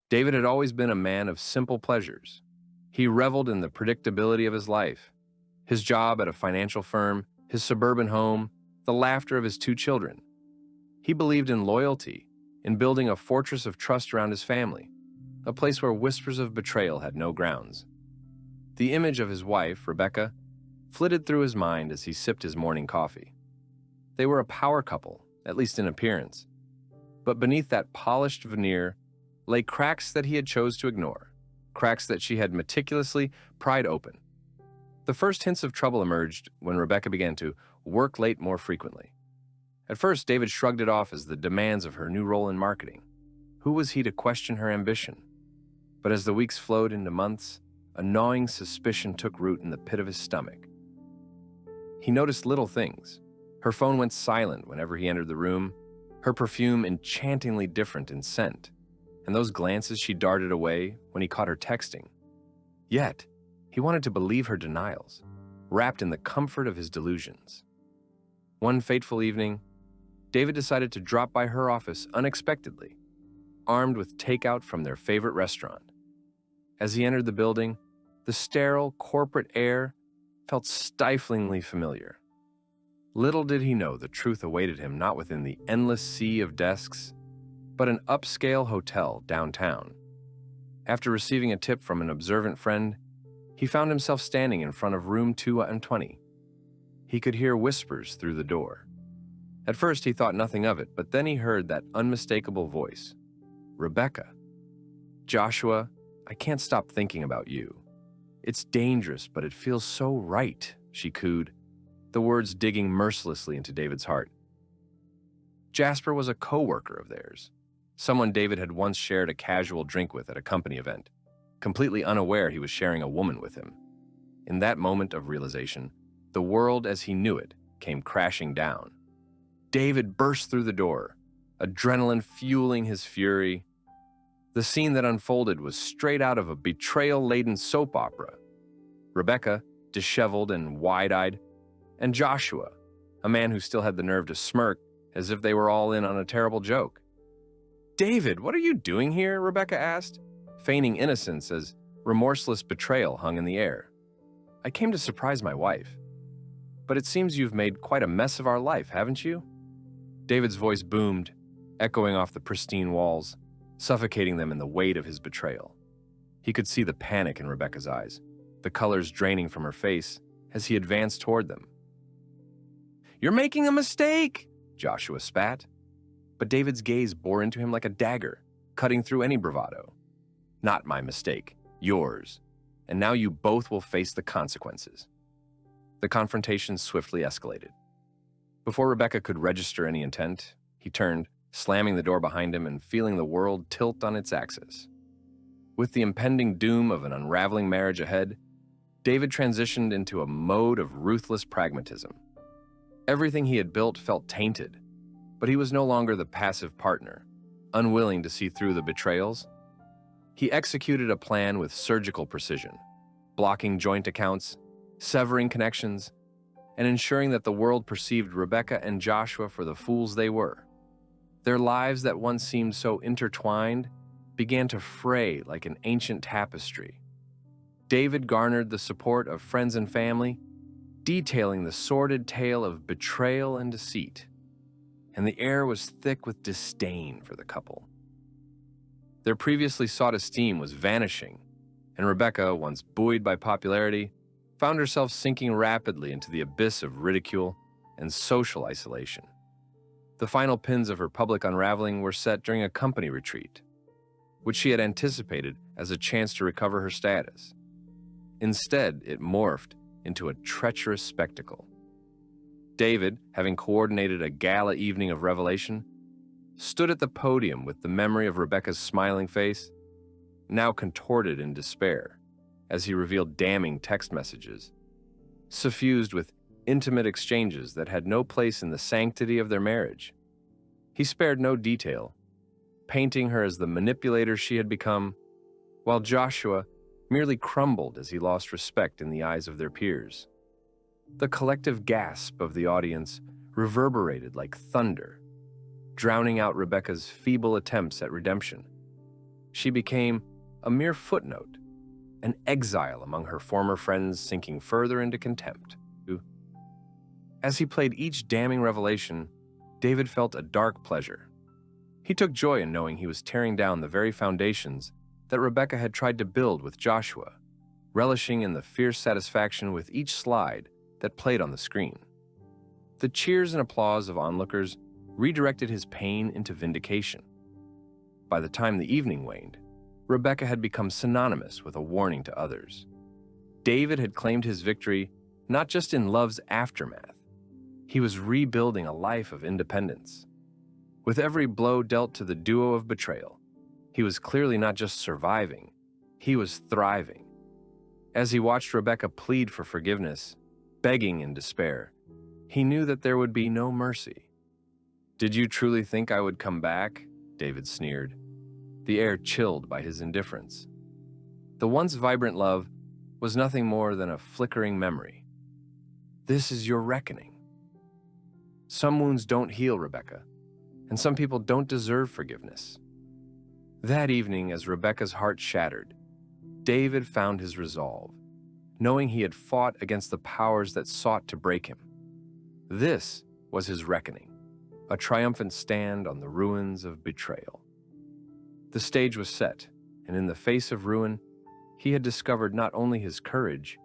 David had always been a man of simple pleasures. He reveled in the predictability of his life, his job at a financial firm, his suburban home, the laughter of his two children. He believed in loyalty, in building a fortress of trust around his family, a place where whispers of betrayal had no grounds. The image of his wife, Rebecca, flitted through his mind as he sipped his morning coffee. They were a power couple, at least in appearance. But beneath that polished veneer lay cracks that he had chose to ignore, cracks that she had meticulously pried open. The first hints of trouble emerged when Rebecca began to work late more frequently. At first, David shrugged it off as the demands of her new role in marketing. Who was he to question her ambition? But as the weeks flowed into months, a gnawing suspicion took root in the pit of his stomach. He noticed little things. Her phone went silent whenever he entered the room, her perfume enchantingly different in scent, and those glances she darted away when he caught her texting. Yet, he wanted to believe her denials, wrapped in the comfort of his delusions. One fateful evening, David decided to drop by her office unexpectedly, armed with takeout from their favorite restaurant. As he entered the building, the sterile corporate air felt stiflingly familiar. Little did he know the truth awaited him not within the endless sea of desks, but an upscale hotel downtown. After receiving a tip from an observant friend, he found himself standing in front of room 220. He could hear whispers through the door. At first he thought nothing of it, but then he heard that unmistakable voice. Rebecca. Joshua, I can't stop thinking about you. It's dangerous, but it feels so right, she cooed, the words digging mercilessly into David's heart. Jasper was a co-worker of theirs, someone David had once shared a casual drink with at a company event, completely unaware he was sharing a woman with him. In that moment of realization, the world as he knew it came crashing down. David burst through the door, adrenaline fueling his fury. The scene that unfolded was straight out of a betrayal-laden soap opera. Rebecca, disheveled and wide-eyed, and Joshua, a man who still had the nerve to smirk as if they were all in on a terrible joke. David, what are you doing here? Rebecca asked, feigning innocence as remorseless betrayal hung in the air. I came to surprise my wife. But it seems you've made quite a mess of our life, haven't you? David's voice boomed, echoing off the pristine walls, suffocating them in the weight of his betrayal. He could see the panic in Rebecca's eyes, the colors draining from her face as he advanced toward them. You're making a mistake, Joshua spat. But David's gaze bore into him like a dagger, cutting through any bravado. Not my mistake, yours. And now you both will face the consequences. The confrontation swiftly escalated. Before Rebecca could register any intent, he turned, slamming the door behind him and feeling the world tilt on its axis. With the impending doom of an unraveling marriage ahead, David transitioned into a mode of ruthless pragmatism. Everything he had built felt tainted, but he was no longer the passive partner, unwilling to see through the betrayals. He executed a plan with surgical precision, blocking joint accounts, severing connections, and ensuring that the world perceived Rebecca and Joshua for the fools they were. Their lives that once seemed so intertwined began to fray like an ancient tapestry. David garnered the support of friends and family, detailing the sordid tale of betrayal and deceit, and the air was thick with disdain for the couple. Their previously sought esteem was vanishing, and Rebecca, once buoyed by popularity, found herself sinking rapidly into the abyss of ridicule and social isolation. The final pins of her public unraveling were set during a company retreat, which she had anticipated as a chance to recover her status. Instead, it morphed into a treacherous spectacle. David, having coordinated a gala evening of revelation, stood at the podium with the memory of Rebecca's smiling face, now contorted in despair, as he revealed damning text messages, suffused with intimate exchanges that had no place in the sanctity of their marriage. He spared no detail, painting her as the manipulator she had become, while Joshua merely crumbled as he lost respect in the eyes of their peers. The collective gasp of the audience reverberated like thunder, drowning out Rebecca's feeble attempts at redemption. she became a mere footnote, an exile among her former friends, sinking further into contempt. As he played each damning revelation, David felt a dark pleasure. He took joy in knowing he was tearing down the very foundations that Rebecca had tried to build with Joshua, relishing in the fierce satisfaction with each slide that played on the screen. The cheers and applause of onlookers redirected his pain into vindication. By the time the evening waned, Rebecca had become synonymous with a warning to others. David had claimed his victory not just in love's aftermath. He was rebuilding a life of independence. With every blow dealt to the duo of betrayal, he was clearly not just surviving, he was thriving. As he watched Rebecca plead for forgiveness, begging in despair, he knew that there would be no mercy. "Did you truly think I would come back?" David sneered, the air chilled by his indifference. The once vibrant love was nothing more than a flickering memory. "This is your reckoning." Some wounds don't heal, Rebecca, and some people don't deserve forgiveness. That evening, as Rebecca's heart shattered, David found his resolve, knowing he had fought against the powers that sought to break him. This was his reckoning, a triumphant stand on the ruins of betrayal. The stage was set, and in the face of ruin, he had discovered not only his courage,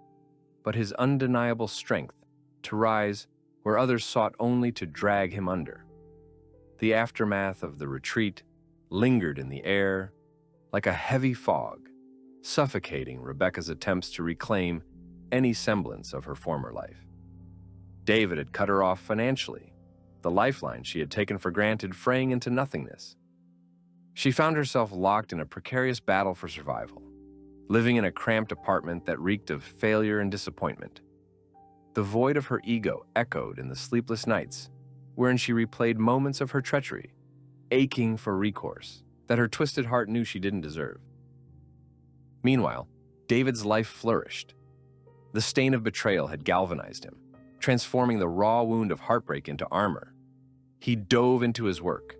but his undeniable strength to rise where others sought only to drag him under. The aftermath of the retreat lingered in the air like a heavy fog, suffocating Rebecca's attempts to reclaim any semblance of her former life. David had cut her off financially, the lifeline she had taken for granted fraying into nothingness. She found herself locked in a precarious battle for survival, living in a cramped apartment that reeked of failure and disappointment. The void of her ego echoed in the sleepless nights, wherein she replayed moments of her treachery, aching for recourse that her twisted heart knew she didn't deserve. Meanwhile, David's life flourished. The stain of betrayal had galvanized him, transforming the raw wound of heartbreak into armor. He dove into his work,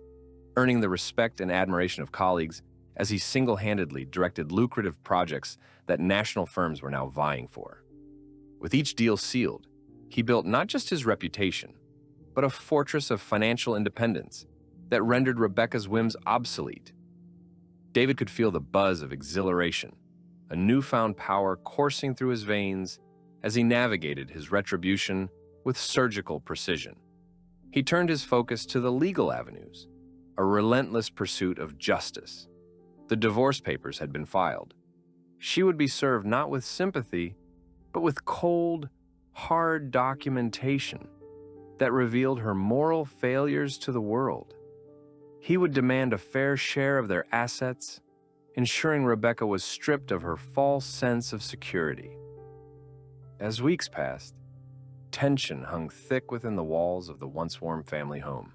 earning the respect and admiration of colleagues as he single-handedly directed lucrative projects that national firms were now vying for. With each deal sealed, he built not just his reputation, but a fortress of financial independence that rendered Rebecca's whims obsolete. David could feel the buzz of exhilaration, a newfound power coursing through his veins as he navigated his retribution with surgical precision. He turned his focus to the legal avenues, a relentless pursuit of justice. The divorce papers had been filed. She would be served not with sympathy, but with cold, hard documentation that revealed her moral failures to the world. He would demand a fair share of their assets, ensuring Rebecca was stripped of her false sense of security. As weeks passed, tension hung thick within the walls of the once warm family home.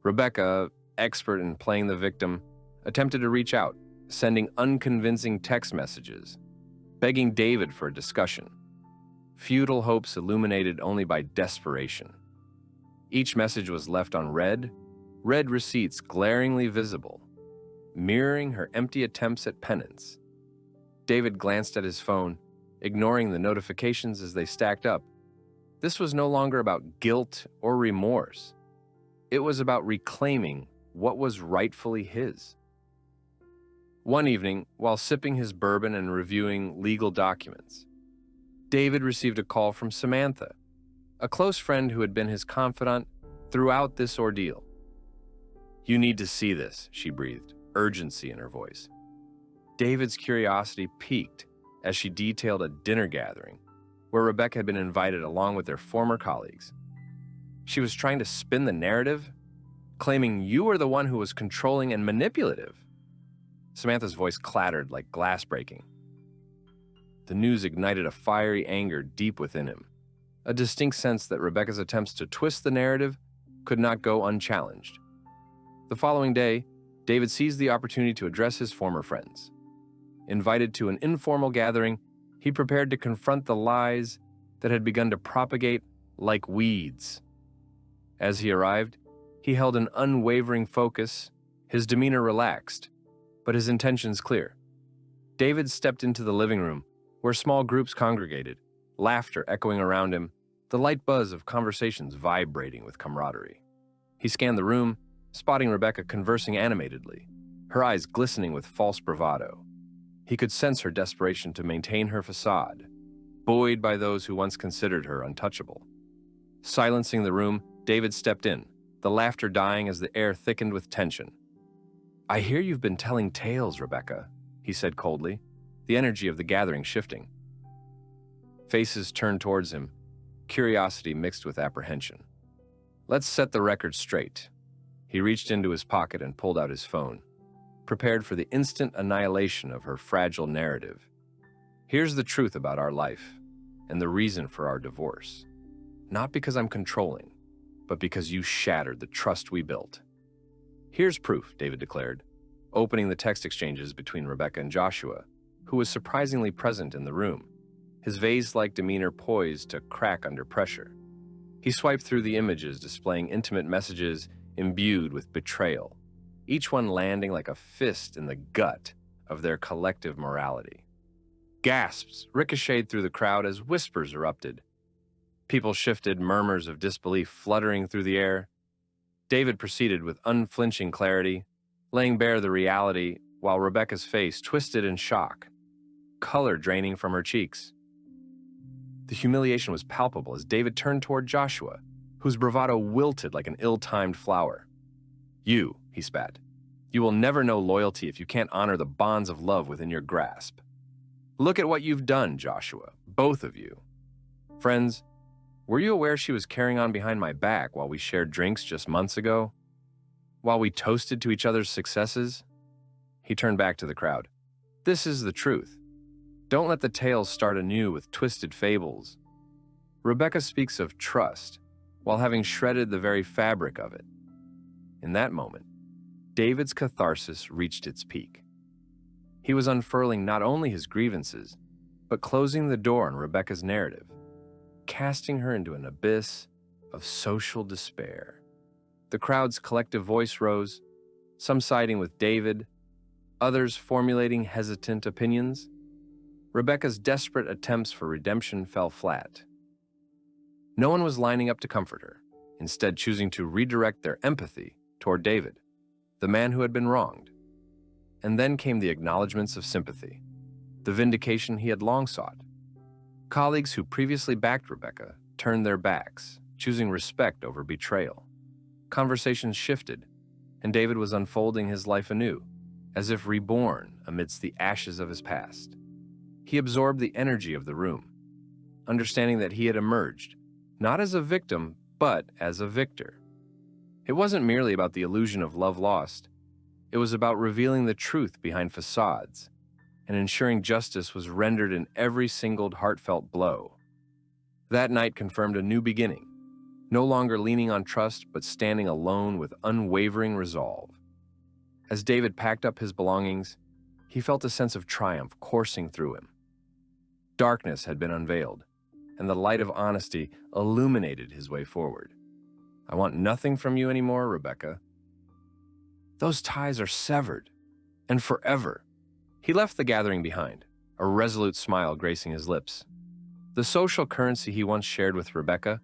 Rebecca, expert in playing the victim, attempted to reach out, sending unconvincing text messages, begging David for a discussion. Futile hopes illuminated only by desperation. Each message was left unread, red receipts glaringly visible, mirroring her empty attempts at penance. David glanced at his phone, ignoring the notifications as they stacked up. This was no longer about guilt or remorse. It was about reclaiming what was rightfully his. One evening, while sipping his bourbon and reviewing legal documents, David received a call from Samantha, a close friend who had been his confidant throughout this ordeal. "You need to see this," she breathed, urgency in her voice. David's curiosity piqued as she detailed a dinner gathering where Rebecca had been invited along with their former colleagues. She was trying to spin the narrative, claiming you were the one who was controlling and manipulative. Samantha's voice clattered like glass breaking. The news ignited a fiery anger deep within him, a distinct sense that Rebecca's attempts to twist the narrative could not go unchallenged. The following day, David seized the opportunity to address his former friends. Invited to an informal gathering, he prepared to confront the lies that had begun to propagate like weeds. As he arrived, he held an unwavering focus, his demeanor relaxed, but his intentions clear. David stepped into the living room, where small groups congregated, laughter echoing around him, the light buzz of conversations vibrating with camaraderie. He scanned the room, spotting Rebecca conversing animatedly, her eyes glistening with false bravado. He could sense her desperation to maintain her facade, buoyed by those who once considered her untouchable. Silencing the room, David stepped in, the laughter dying as the air thickened with tension. "I hear you've been telling tales, Rebecca," he said coldly, the energy of the gathering shifting. Faces turned towards him, curiosity mixed with apprehension. "Let's set the record straight." He reached into his pocket and pulled out his phone, prepared for the instant annihilation of her fragile narrative. "Here's the truth about our life and the reason for our divorce. Not because I'm controlling, but because you shattered the trust we built." "Here's proof," David declared, opening the text exchanges between Rebecca and Joshua, who was surprisingly present in the room, his vase-like demeanor poised to crack under pressure. He swiped through the images displaying intimate messages imbued with betrayal, each one landing like a fist in the gut of their collective morality. Gasps ricocheted through the crowd as whispers erupted. People shifted, murmurs of disbelief fluttering through the air. David proceeded with unflinching clarity, laying bare the reality while Rebecca's face twisted in shock, color draining from her cheeks. The humiliation was palpable as David turned toward Joshua, whose bravado wilted like an ill-timed flower. "You," he spat, "you will never know loyalty if you can't honor the bonds of love within your grasp. Look at what you've done, Joshua, both of you." Friends, were you aware she was carrying on behind my back while we shared drinks just months ago? While we toasted to each other's successes? He turned back to the crowd. "This is the truth. Don't let the tales start anew with twisted fables." Rebecca speaks of trust, while having shredded the very fabric of it. In that moment, David's catharsis reached its peak. He was unfurling not only his grievances, but closing the door on Rebecca's narrative, casting her into an abyss of social despair. The crowd's collective voice rose, some siding with David, others formulating hesitant opinions. Rebecca's desperate attempts for redemption fell flat. No one was lining up to comfort her, instead choosing to redirect their empathy toward David, the man who had been wronged. And then came the acknowledgments of sympathy, the vindication he had long sought. Colleagues who previously backed Rebecca turned their backs, choosing respect over betrayal. Conversations shifted, and David was unfolding his life anew, as if reborn amidst the ashes of his past. He absorbed the energy of the room, understanding that he had emerged, not as a victim, but as a victor. It wasn't merely about the illusion of love lost. It was about revealing the truth behind facades and ensuring justice was rendered in every single heartfelt blow. That night confirmed a new beginning, no longer leaning on trust but standing alone with unwavering resolve. As David packed up his belongings, he felt a sense of triumph coursing through him. Darkness had been unveiled, and the light of honesty illuminated his way forward. "I want nothing from you anymore, Rebecca. Those ties are severed, and forever." He left the gathering behind, a resolute smile gracing his lips. The social currency he once shared with Rebecca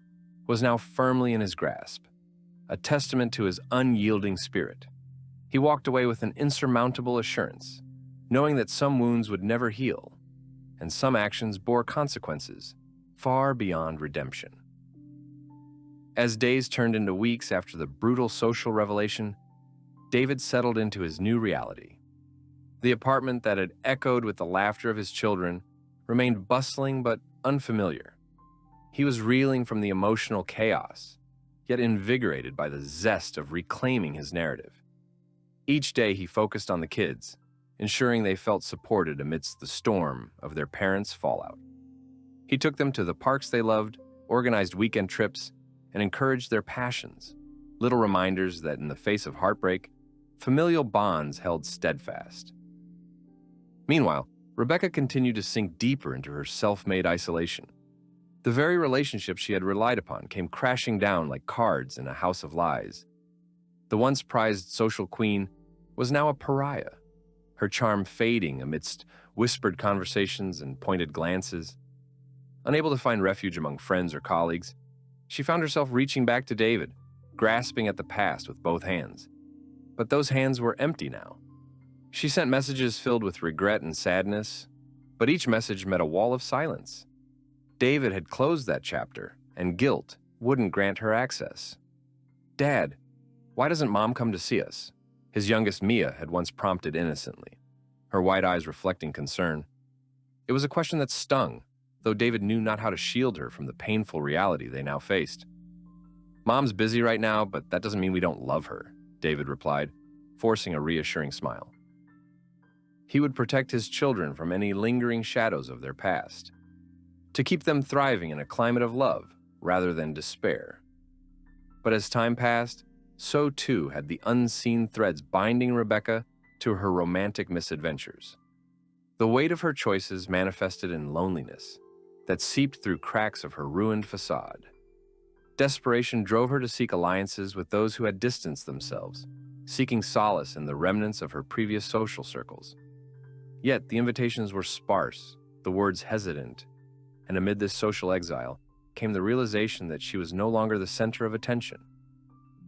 was now firmly in his grasp, a testament to his unyielding spirit. He walked away with an insurmountable assurance, knowing that some wounds would never heal, and some actions bore consequences far beyond redemption. As days turned into weeks after the brutal social revelation, David settled into his new reality. The apartment that had echoed with the laughter of his children remained bustling but unfamiliar. He was reeling from the emotional chaos, yet invigorated by the zest of reclaiming his narrative. Each day he focused on the kids, ensuring they felt supported amidst the storm of their parents' fallout. He took them to the parks they loved, organized weekend trips, and encouraged their passions, little reminders that in the face of heartbreak, familial bonds held steadfast. Meanwhile, Rebecca continued to sink deeper into her self-made isolation. The very relationships she had relied upon came crashing down like cards in a house of lies. The once prized social queen was now a pariah, her charm fading amidst whispered conversations and pointed glances. Unable to find refuge among friends or colleagues, she found herself reaching back to David, grasping at the past with both hands. But those hands were empty now. She sent messages filled with regret and sadness, but each message met a wall of silence. David had closed that chapter, and guilt wouldn't grant her access. "Dad, why doesn't Mom come to see us?" His youngest Mia had once prompted innocently, her wide eyes reflecting concern. It was a question that stung, though David knew not how to shield her from the painful reality they now faced. "Mom's busy right now, but that doesn't mean we don't love her," David replied, forcing a reassuring smile. He would protect his children from any lingering shadows of their past, to keep them thriving in a climate of love rather than despair. But as time passed, so too had the unseen threads binding Rebecca to her romantic misadventures. The weight of her choices manifested in loneliness that seeped through cracks of her ruined facade. Desperation drove her to seek alliances with those who had distanced themselves, seeking solace in the remnants of her previous social circles. Yet the invitations were sparse, the words hesitant, and amid this social exile came the realization that she was no longer the center of attention.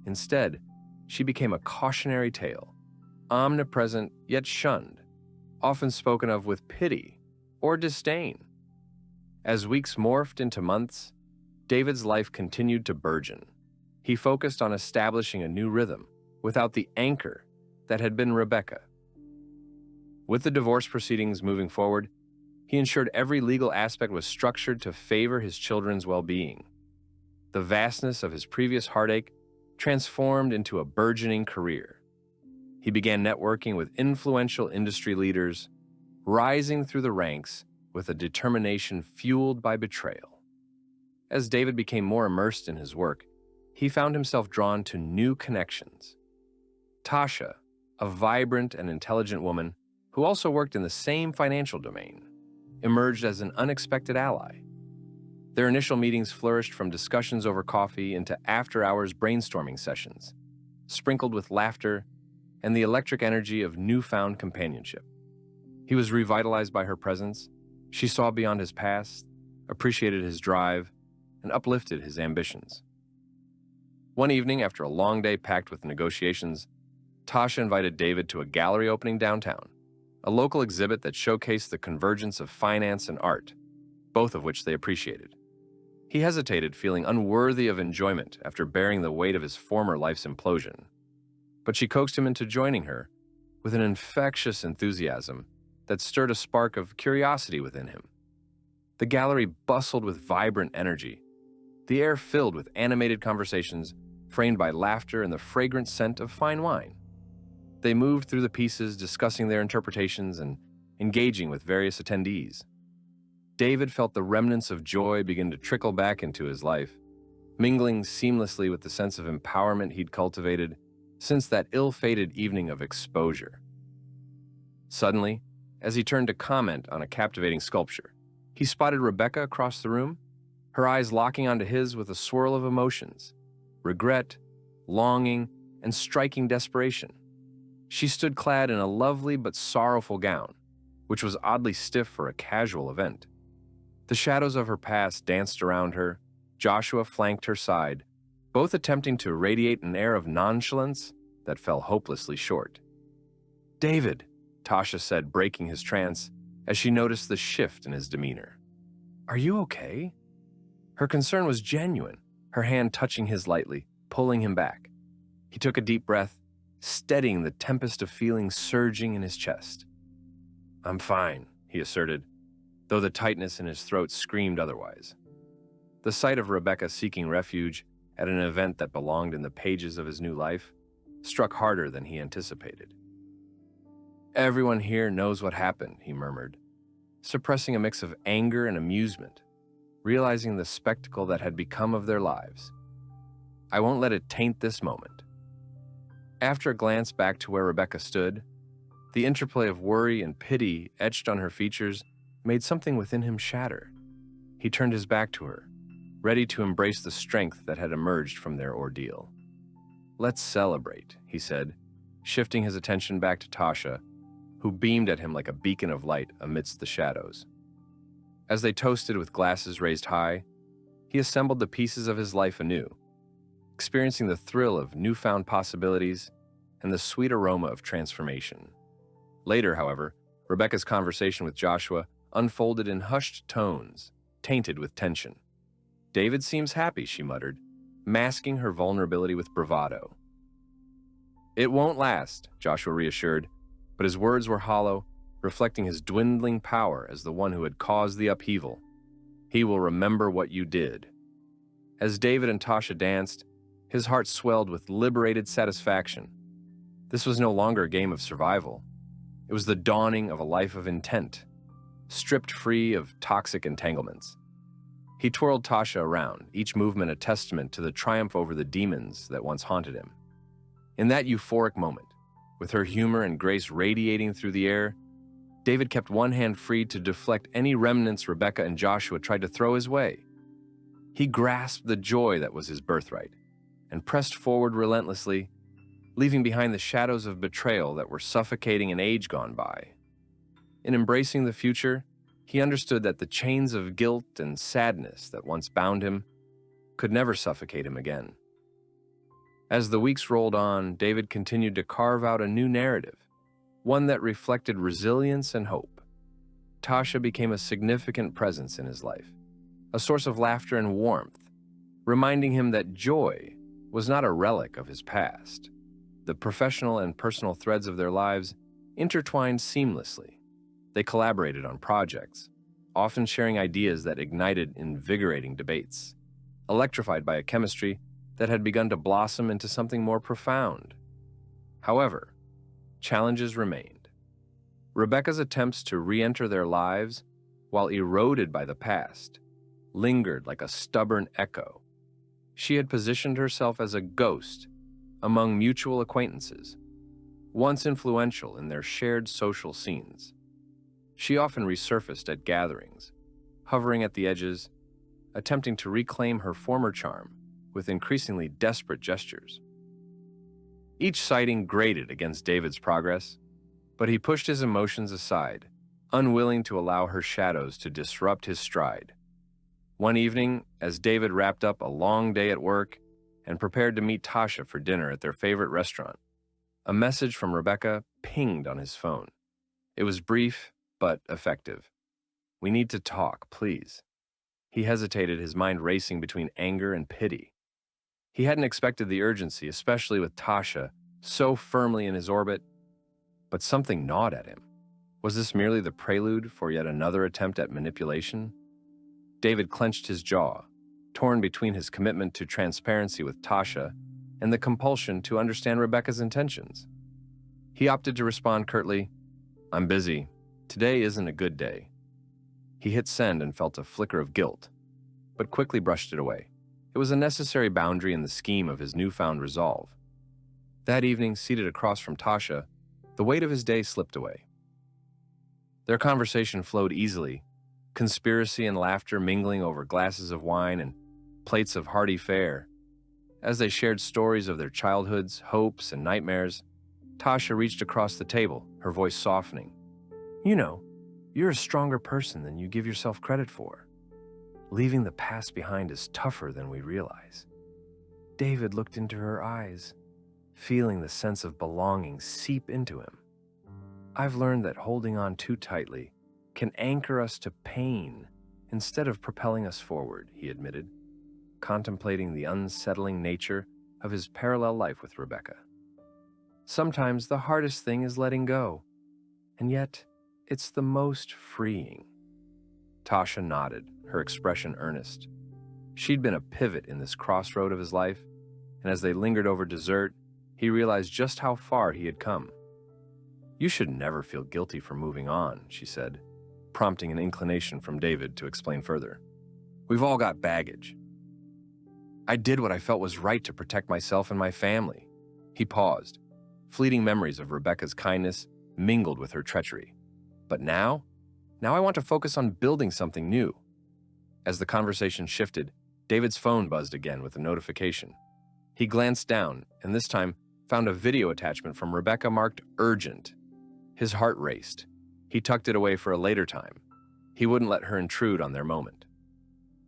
Instead, she became a cautionary tale, omnipresent yet shunned, often spoken of with pity or disdain. As weeks morphed into months, David's life continued to burgeon. He focused on establishing a new rhythm without the anchor that had been Rebecca. With the divorce proceedings moving forward, he ensured every legal aspect was structured to favor his children's well-being. The vastness of his previous heartache transformed into a burgeoning career. He began networking with influential industry leaders, rising through the ranks with a determination fueled by betrayal. As David became more immersed in his work, he found himself drawn to new connections. Tasha, a vibrant and intelligent woman who also worked in the same financial domain, emerged as an unexpected ally. Their initial meetings flourished from discussions over coffee into after-hours brainstorming sessions, sprinkled with laughter and the electric energy of newfound companionship. He was revitalized by her presence. She saw beyond his past, appreciated his drive, and uplifted his ambitions. One evening, after a long day packed with negotiations, Tasha invited David to a gallery opening downtown, a local exhibit that showcased the convergence of finance and art, both of which they appreciated. He hesitated, feeling unworthy of enjoyment after bearing the weight of his former life's implosion. But she coaxed him into joining her with an infectious enthusiasm that stirred a spark of curiosity within him. The gallery bustled with vibrant energy, the air filled with animated conversations framed by laughter and the fragrant scent of fine wine. They moved through the pieces, discussing their interpretations and engaging with various attendees. David felt the remnants of joy begin to trickle back into his life, mingling seamlessly with the sense of empowerment he'd cultivated since that ill-fated evening of exposure. Suddenly, as he turned to comment on a captivating sculpture, he spotted Rebecca across the room, her eyes locking onto his with a swirl of emotions: regret, longing, and striking desperation. She stood clad in a lovely but sorrowful gown, which was oddly stiff for a casual event. The shadows of her past danced around her. Joshua flanked her side, both attempting to radiate an air of nonchalance that fell hopelessly short. "David," Tasha said, breaking his trance as she noticed the shift in his demeanor. "Are you okay?" Her concern was genuine, her hand touching his lightly, pulling him back. He took a deep breath, steadying the tempest of feelings surging in his chest. "I'm fine," he asserted, though the tightness in his throat screamed otherwise. The sight of Rebecca seeking refuge at an event that belonged in the pages of his new life struck harder than he anticipated. "Everyone here knows what happened," he murmured, suppressing a mix of anger and amusement, realizing the spectacle that had become of their lives. "I won't let it taint this moment." After a glance back to where Rebecca stood, the interplay of worry and pity etched on her features made something within him shatter. He turned his back to her, ready to embrace the strength that had emerged from their ordeal. "Let's celebrate," he said, shifting his attention back to Tasha, who beamed at him like a beacon of light amidst the shadows. As they toasted with glasses raised high, he assembled the pieces of his life anew, experiencing the thrill of newfound possibilities and the sweet aroma of transformation. Later, however, Rebecca's conversation with Joshua unfolded in hushed tones, tainted with tension. "David seems happy," she muttered, masking her vulnerability with bravado. "It won't last," Joshua reassured, but his words were hollow, reflecting his dwindling power as the one who had caused the upheaval. "He will remember what you did." As David and Tasha danced, his heart swelled with liberated satisfaction. This was no longer a game of survival. It was the dawning of a life of intent, stripped free of toxic entanglements. He twirled Tasha around, each movement a testament to the triumph over the demons that once haunted him. In that euphoric moment, with her humor and grace radiating through the air, David kept one hand free to deflect any remnants Rebecca and Joshua tried to throw his way. He grasped the joy that was his birthright and pressed forward relentlessly, leaving behind the shadows of betrayal that were suffocating an age gone by. In embracing the future, he understood that the chains of guilt and sadness that once bound him could never suffocate him again. As the weeks rolled on, David continued to carve out a new narrative, one that reflected resilience and hope. Tasha became a significant presence in his life, a source of laughter and warmth, reminding him that joy was not a relic of his past. The professional and personal threads of their lives intertwined seamlessly. They collaborated on projects, often sharing ideas that ignited invigorating debates, electrified by a chemistry that had begun to blossom into something more profound. However, challenges remained. Rebecca's attempts to re-enter their lives, while eroded by the past, lingered like a stubborn echo. She had positioned herself as a ghost among mutual acquaintances, once influential in their shared social scenes. She often resurfaced at gatherings, hovering at the edges, attempting to reclaim her former charm with increasingly desperate gestures. Each sighting grated against David's progress, but he pushed his emotions aside, unwilling to allow her shadows to disrupt his stride. One evening, as David wrapped up a long day at work and prepared to meet Tasha for dinner at their favorite restaurant, a message from Rebecca pinged on his phone. It was brief, but effective. "We need to talk, please." He hesitated, his mind racing between anger and pity. He hadn't expected the urgency, especially with Tasha so firmly in his orbit, but something gnawed at him. Was this merely the prelude for yet another attempt at manipulation? David clenched his jaw, torn between his commitment to transparency with Tasha and the compulsion to understand Rebecca's intentions. He opted to respond curtly, "I'm busy. Today isn't a good day." He hit send and felt a flicker of guilt, but quickly brushed it away. It was a necessary boundary in the scheme of his newfound resolve. That evening, seated across from Tasha, the weight of his day slipped away. Their conversation flowed easily, conspiracy and laughter mingling over glasses of wine and plates of hearty fare. As they shared stories of their childhoods, hopes, and nightmares, Tasha reached across the table, her voice softening. "You know, you're a stronger person than you give yourself credit for. Leaving the past behind is tougher than we realize." David looked into her eyes, feeling the sense of belonging seep into him. "I've learned that holding on too tightly can anchor us to pain instead of propelling us forward," he admitted, contemplating the unsettling nature of his parallel life with Rebecca. "Sometimes the hardest thing is letting go, and yet it's the most freeing." Tasha nodded, her expression earnest. She'd been a pivot in this crossroad of his life, and as they lingered over dessert, he realized just how far he had come. "You should never feel guilty for moving on," she said, prompting an inclination from David to explain further. "We've all got baggage." "I did what I felt was right to protect myself and my family." He paused. Fleeting memories of Rebecca's kindness mingled with her treachery. "But now I want to focus on building something new." As the conversation shifted, David's phone buzzed again with a notification. He glanced down, and this time found a video attachment from Rebecca marked urgent. His heart raced. He tucked it away for a later time. He wouldn't let her intrude on their moment.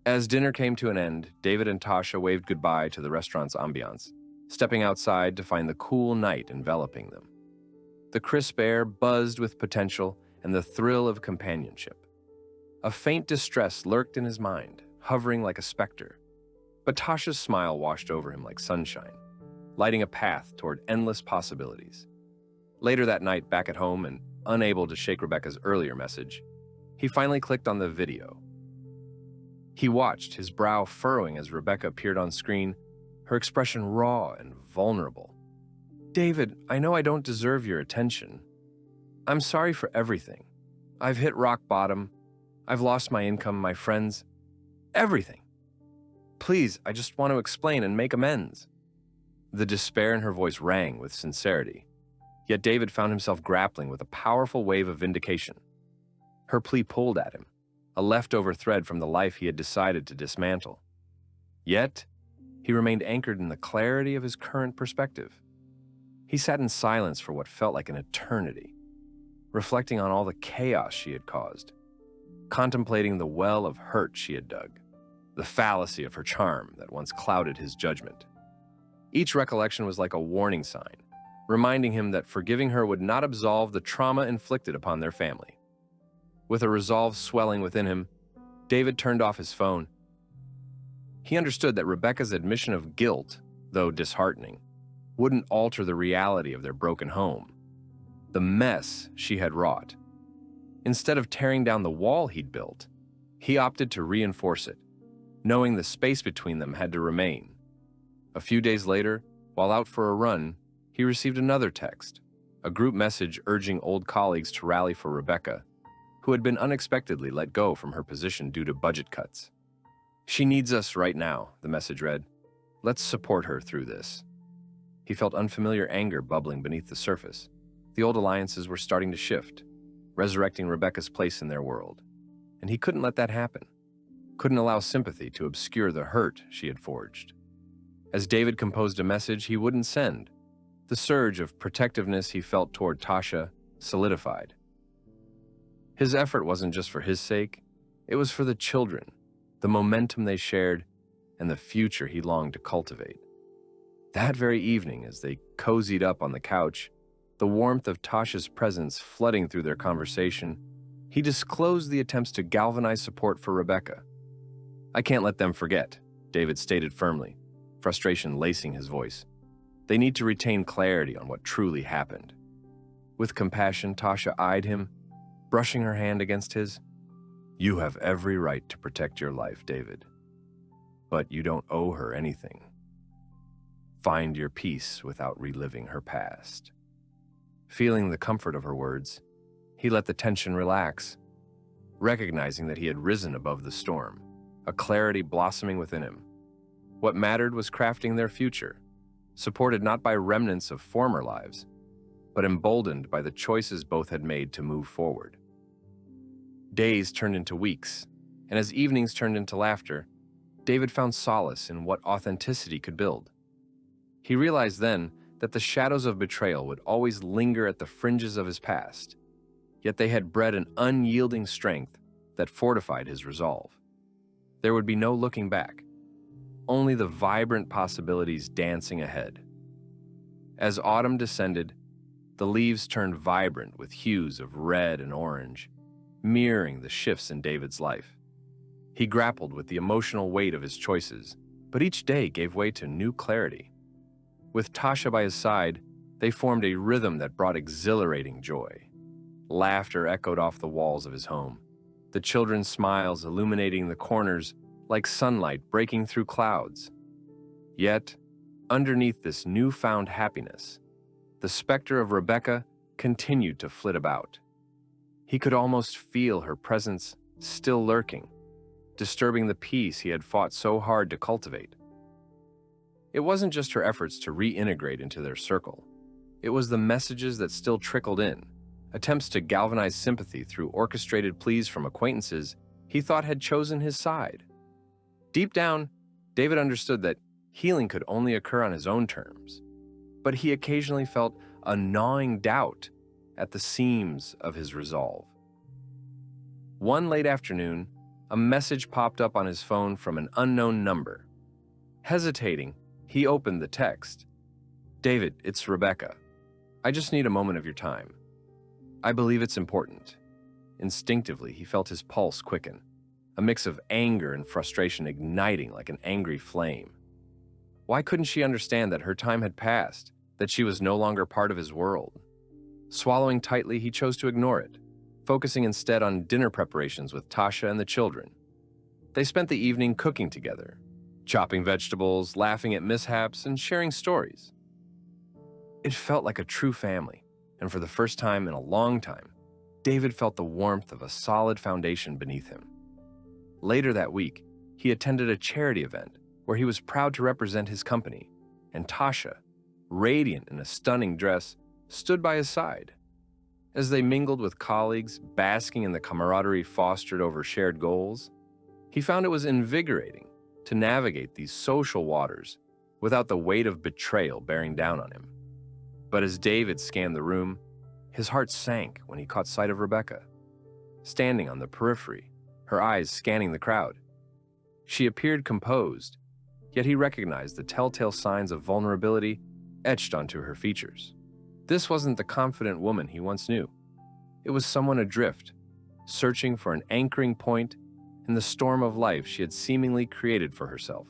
As dinner came to an end, David and Tasha waved goodbye to the restaurant's ambiance, stepping outside to find the cool night enveloping them. The crisp air buzzed with potential and the thrill of companionship. A faint distress lurked in his mind, hovering like a specter. But Tasha's smile washed over him like sunshine, lighting a path toward endless possibilities. Later that night, back at home and unable to shake Rebecca's earlier message, he finally clicked on the video. He watched, his brow furrowing as Rebecca appeared on screen, her expression raw and vulnerable. "David, I know I don't deserve your attention. I'm sorry for everything. I've hit rock bottom. I've lost my income, my friends, everything. Please, I just want to explain and make amends." The despair in her voice rang with sincerity. Yet David found himself grappling with a powerful wave of vindication. Her plea pulled at him, a leftover thread from the life he had decided to dismantle. Yet, he remained anchored in the clarity of his current perspective. He sat in silence for what felt like an eternity, reflecting on all the chaos she had caused, contemplating the well of hurt she had dug, the fallacy of her charm that once clouded his judgment. Each recollection was like a warning sign, reminding him that forgiving her would not absolve the trauma inflicted upon their family. With a resolve swelling within him, David turned off his phone. He understood that Rebecca's admission of guilt, though disheartening, wouldn't alter the reality of their broken home, the mess she had wrought. Instead of tearing down the wall he'd built, he opted to reinforce it, knowing the space between them had to remain. A few days later, while out for a run, he received another text, a group message urging old colleagues to rally for Rebecca, who had been unexpectedly let go from her position due to budget cuts. "She needs us right now," the message read. "Let's support her through this." He felt unfamiliar anger bubbling beneath the surface. The old alliances were starting to shift, resurrecting Rebecca's place in their world. And he couldn't let that happen. Couldn't allow sympathy to obscure the hurt she had forged. As David composed a message he wouldn't send, the surge of protectiveness he felt toward Tasha solidified. His effort wasn't just for his sake, it was for the children, the momentum they shared, and the future he longed to cultivate. That very evening, as they cozied up on the couch, the warmth of Tasha's presence flooding through their conversation, he disclosed the attempts to galvanize support for Rebecca. "I can't let them forget," David stated firmly, frustration lacing his voice. "They need to retain clarity on what truly happened." With compassion, Tasha eyed him, brushing her hand against his. "You have every right to protect your life, David. But you don't owe her anything. Find your peace without reliving her past." Feeling the comfort of her words, he let the tension relax, recognizing that he had risen above the storm, a clarity blossoming within him. What mattered was crafting their future, supported not by remnants of former lives, but emboldened by the choices both had made to move forward. Days turned into weeks, and as evenings turned into laughter, David found solace in what authenticity could build. He realized then that the shadows of betrayal would always linger at the fringes of his past, yet they had bred an unyielding strength that fortified his resolve. There would be no looking back, only the vibrant possibilities dancing ahead. As autumn descended, the leaves turned vibrant with hues of red and orange, mirroring the shifts in David's life. He grappled with the emotional weight of his choices, but each day gave way to new clarity. With Tasha by his side, they formed a rhythm that brought exhilarating joy. Laughter echoed off the walls of his home, the children's smiles illuminating the corners like sunlight breaking through clouds. Yet, underneath this newfound happiness, the specter of Rebecca continued to flit about. He could almost feel her presence still lurking, disturbing the peace he had fought so hard to cultivate. It wasn't just her efforts to reintegrate into their circle. It was the messages that still trickled in, attempts to galvanize sympathy through orchestrated pleas from acquaintances he thought had chosen his side. Deep down, David understood that healing could only occur on his own terms, but he occasionally felt a gnawing doubt at the seams of his resolve. One late afternoon, a message popped up on his phone from an unknown number. Hesitating, he opened the text. "David, it's Rebecca. I just need a moment of your time. I believe it's important." Instinctively, he felt his pulse quicken, a mix of anger and frustration igniting like an angry flame. Why couldn't she understand that her time had passed, that she was no longer part of his world? Swallowing tightly, he chose to ignore it, focusing instead on dinner preparations with Tasha and the children. They spent the evening cooking together, chopping vegetables, laughing at mishaps, and sharing stories. It felt like a true family, and for the first time in a long time, David felt the warmth of a solid foundation beneath him. Later that week, he attended a charity event where he was proud to represent his company, and Tasha, radiant in a stunning dress, stood by his side. As they mingled with colleagues, basking in the camaraderie fostered over shared goals, he found it was invigorating to navigate these social waters without the weight of betrayal bearing down on him. But as David scanned the room, his heart sank when he caught sight of Rebecca, standing on the periphery, her eyes scanning the crowd. She appeared composed, yet he recognized the telltale signs of vulnerability etched onto her features. This wasn't the confident woman he once knew. It was someone adrift, searching for an anchoring point in the storm of life she had seemingly created for herself.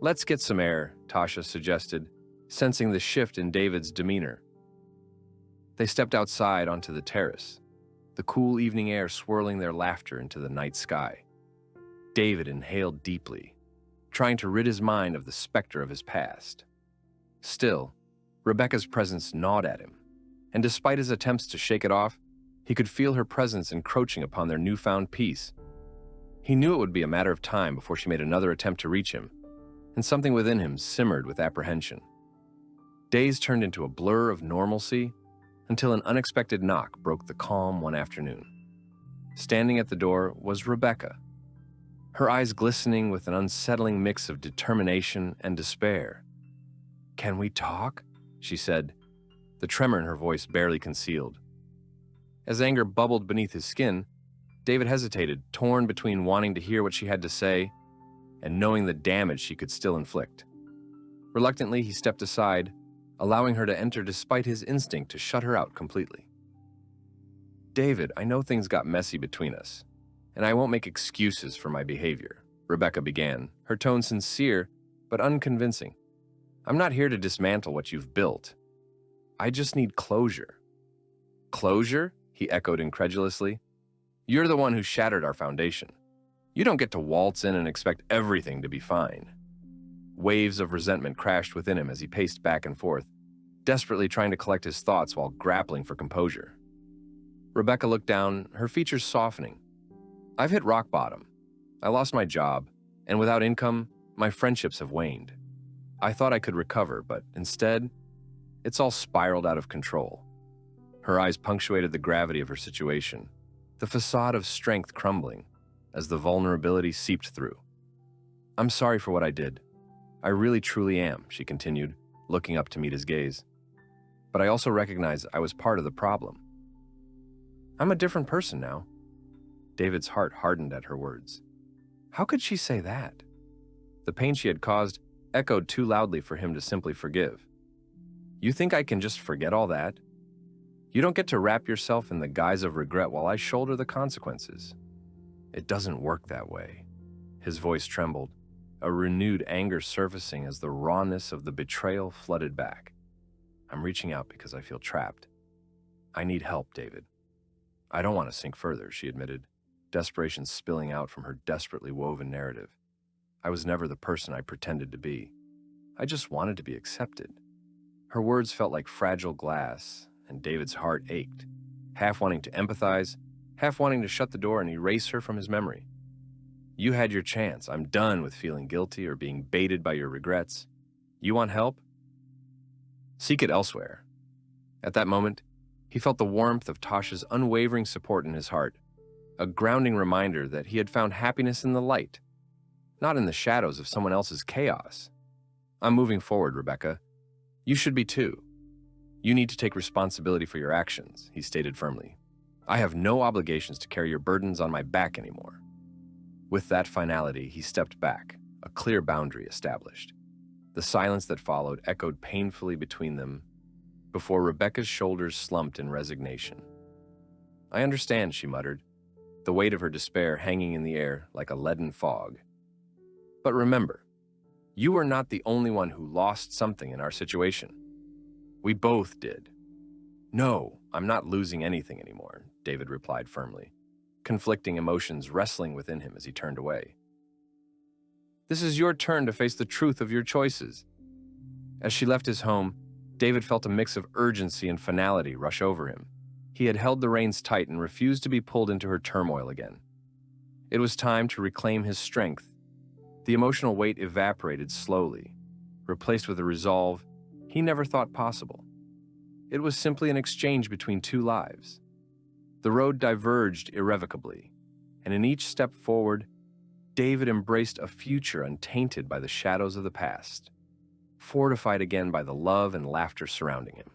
"Let's get some air," Tasha suggested, sensing the shift in David's demeanor. They stepped outside onto the terrace, the cool evening air swirling their laughter into the night sky. David inhaled deeply, trying to rid his mind of the specter of his past. Still, Rebecca's presence gnawed at him, and despite his attempts to shake it off, he could feel her presence encroaching upon their newfound peace. He knew it would be a matter of time before she made another attempt to reach him, and something within him simmered with apprehension. Days turned into a blur of normalcy until an unexpected knock broke the calm one afternoon. Standing at the door was Rebecca, her eyes glistening with an unsettling mix of determination and despair. "Can we talk?" she said, the tremor in her voice barely concealed. As anger bubbled beneath his skin, David hesitated, torn between wanting to hear what she had to say and knowing the damage she could still inflict. Reluctantly, he stepped aside, allowing her to enter despite his instinct to shut her out completely. "David, I know things got messy between us, and I won't make excuses for my behavior," Rebecca began, her tone sincere but unconvincing. "I'm not here to dismantle what you've built. I just need closure." "Closure?" he echoed incredulously. "You're the one who shattered our foundation. You don't get to waltz in and expect everything to be fine." Waves of resentment crashed within him as he paced back and forth, desperately trying to collect his thoughts while grappling for composure. Rebecca looked down, her features softening. "I've hit rock bottom. I lost my job, and without income, my friendships have waned. I thought I could recover, but instead, it's all spiraled out of control." Her eyes punctuated the gravity of her situation, the facade of strength crumbling as the vulnerability seeped through. "I'm sorry for what I did. I really truly am," she continued, looking up to meet his gaze. "But I also recognize I was part of the problem. I'm a different person now." David's heart hardened at her words. How could she say that? The pain she had caused echoed too loudly for him to simply forgive. "You think I can just forget all that? You don't get to wrap yourself in the guise of regret while I shoulder the consequences. It doesn't work that way." His voice trembled, a renewed anger surfacing as the rawness of the betrayal flooded back. "I'm reaching out because I feel trapped. I need help, David." "I don't want to sink further," she admitted, desperation spilling out from her desperately woven narrative. "I was never the person I pretended to be. I just wanted to be accepted." Her words felt like fragile glass, and David's heart ached, half wanting to empathize, half wanting to shut the door and erase her from his memory. "You had your chance. I'm done with feeling guilty or being baited by your regrets. You want help? Seek it elsewhere." At that moment, he felt the warmth of Tasha's unwavering support in his heart, a grounding reminder that he had found happiness in the light, not in the shadows of someone else's chaos. "I'm moving forward, Rebecca. You should be too. You need to take responsibility for your actions, he stated firmly. I have no obligations to carry your burdens on my back anymore. With that finality, he stepped back, a clear boundary established. The silence that followed echoed painfully between them before Rebecca's shoulders slumped in resignation. I understand, she muttered, the weight of her despair hanging in the air like a leaden fog. But remember, you are not the only one who lost something in our situation. We both did. No, I'm not losing anything anymore, David replied firmly, conflicting emotions wrestling within him as he turned away. This is your turn to face the truth of your choices. As she left his home, David felt a mix of urgency and finality rush over him. He had held the reins tight and refused to be pulled into her turmoil again. It was time to reclaim his strength. The emotional weight evaporated slowly, replaced with a resolve he never thought possible. It was simply an exchange between two lives. The road diverged irrevocably, and in each step forward, David embraced a future untainted by the shadows of the past, fortified again by the love and laughter surrounding him.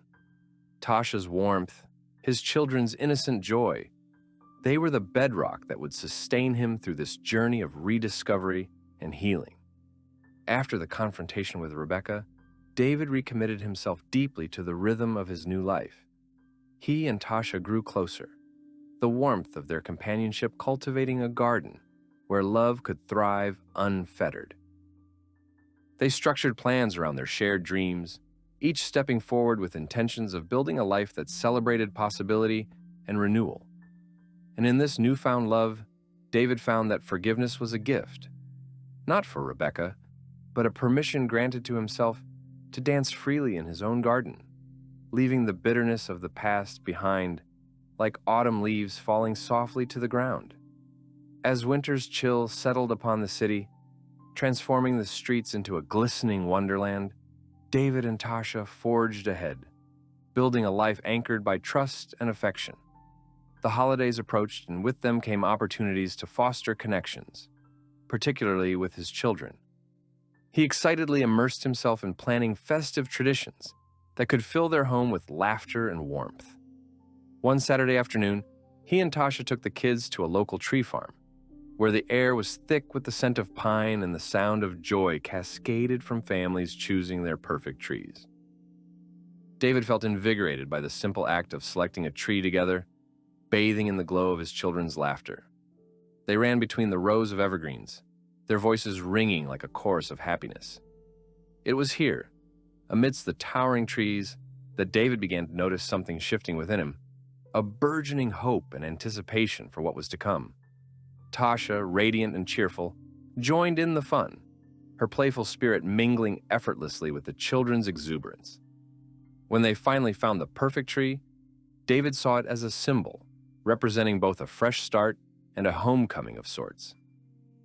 Tasha's warmth, his children's innocent joy, they were the bedrock that would sustain him through this journey of rediscovery and healing. After the confrontation with Rebecca, David recommitted himself deeply to the rhythm of his new life. He and Tasha grew closer, the warmth of their companionship cultivating a garden where love could thrive unfettered. They structured plans around their shared dreams, each stepping forward with intentions of building a life that celebrated possibility and renewal. And in this newfound love, David found that forgiveness was a gift, not for Rebecca, but a permission granted to himself to dance freely in his own garden, leaving the bitterness of the past behind like autumn leaves falling softly to the ground. As winter's chill settled upon the city, transforming the streets into a glistening wonderland, David and Tasha forged ahead, building a life anchored by trust and affection. The holidays approached, and with them came opportunities to foster connections, particularly with his children. He excitedly immersed himself in planning festive traditions that could fill their home with laughter and warmth. One Saturday afternoon, he and Tasha took the kids to a local tree farm, where the air was thick with the scent of pine and the sound of joy cascaded from families choosing their perfect trees. David felt invigorated by the simple act of selecting a tree together, bathing in the glow of his children's laughter. They ran between the rows of evergreens, their voices ringing like a chorus of happiness. It was here, amidst the towering trees, that David began to notice something shifting within him, a burgeoning hope and anticipation for what was to come. Tasha, radiant and cheerful, joined in the fun, her playful spirit mingling effortlessly with the children's exuberance. When they finally found the perfect tree, David saw it as a symbol, representing both a fresh start and a homecoming of sorts,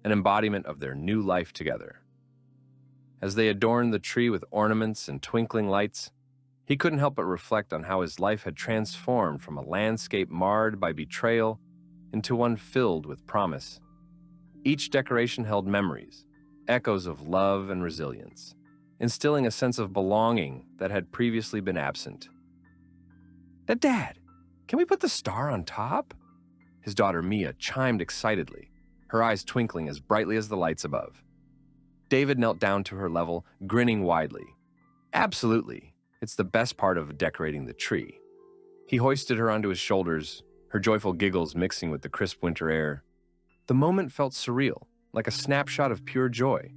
an embodiment of their new life together. As they adorned the tree with ornaments and twinkling lights, he couldn't help but reflect on how his life had transformed from a landscape marred by betrayal into one filled with promise. Each decoration held memories, echoes of love and resilience, instilling a sense of belonging that had previously been absent. Dad, can we put the star on top? His daughter Mia chimed excitedly, her eyes twinkling as brightly as the lights above. David knelt down to her level, grinning widely. Absolutely, it's the best part of decorating the tree. He hoisted her onto his shoulders, her joyful giggles mixing with the crisp winter air. The moment felt surreal, like a snapshot of pure joy.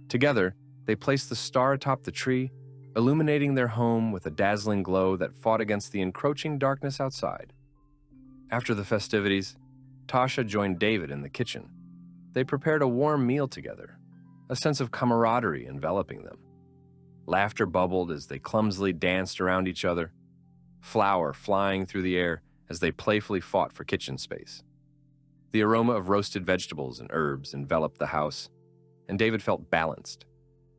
Together, they placed the star atop the tree, illuminating their home with a dazzling glow that fought against the encroaching darkness outside. After the festivities, Tasha joined David in the kitchen. They prepared a warm meal together, a sense of camaraderie enveloping them. Laughter bubbled as they clumsily danced around each other, flour flying through the air as they playfully fought for kitchen space. The aroma of roasted vegetables and herbs enveloped the house, and David felt balanced,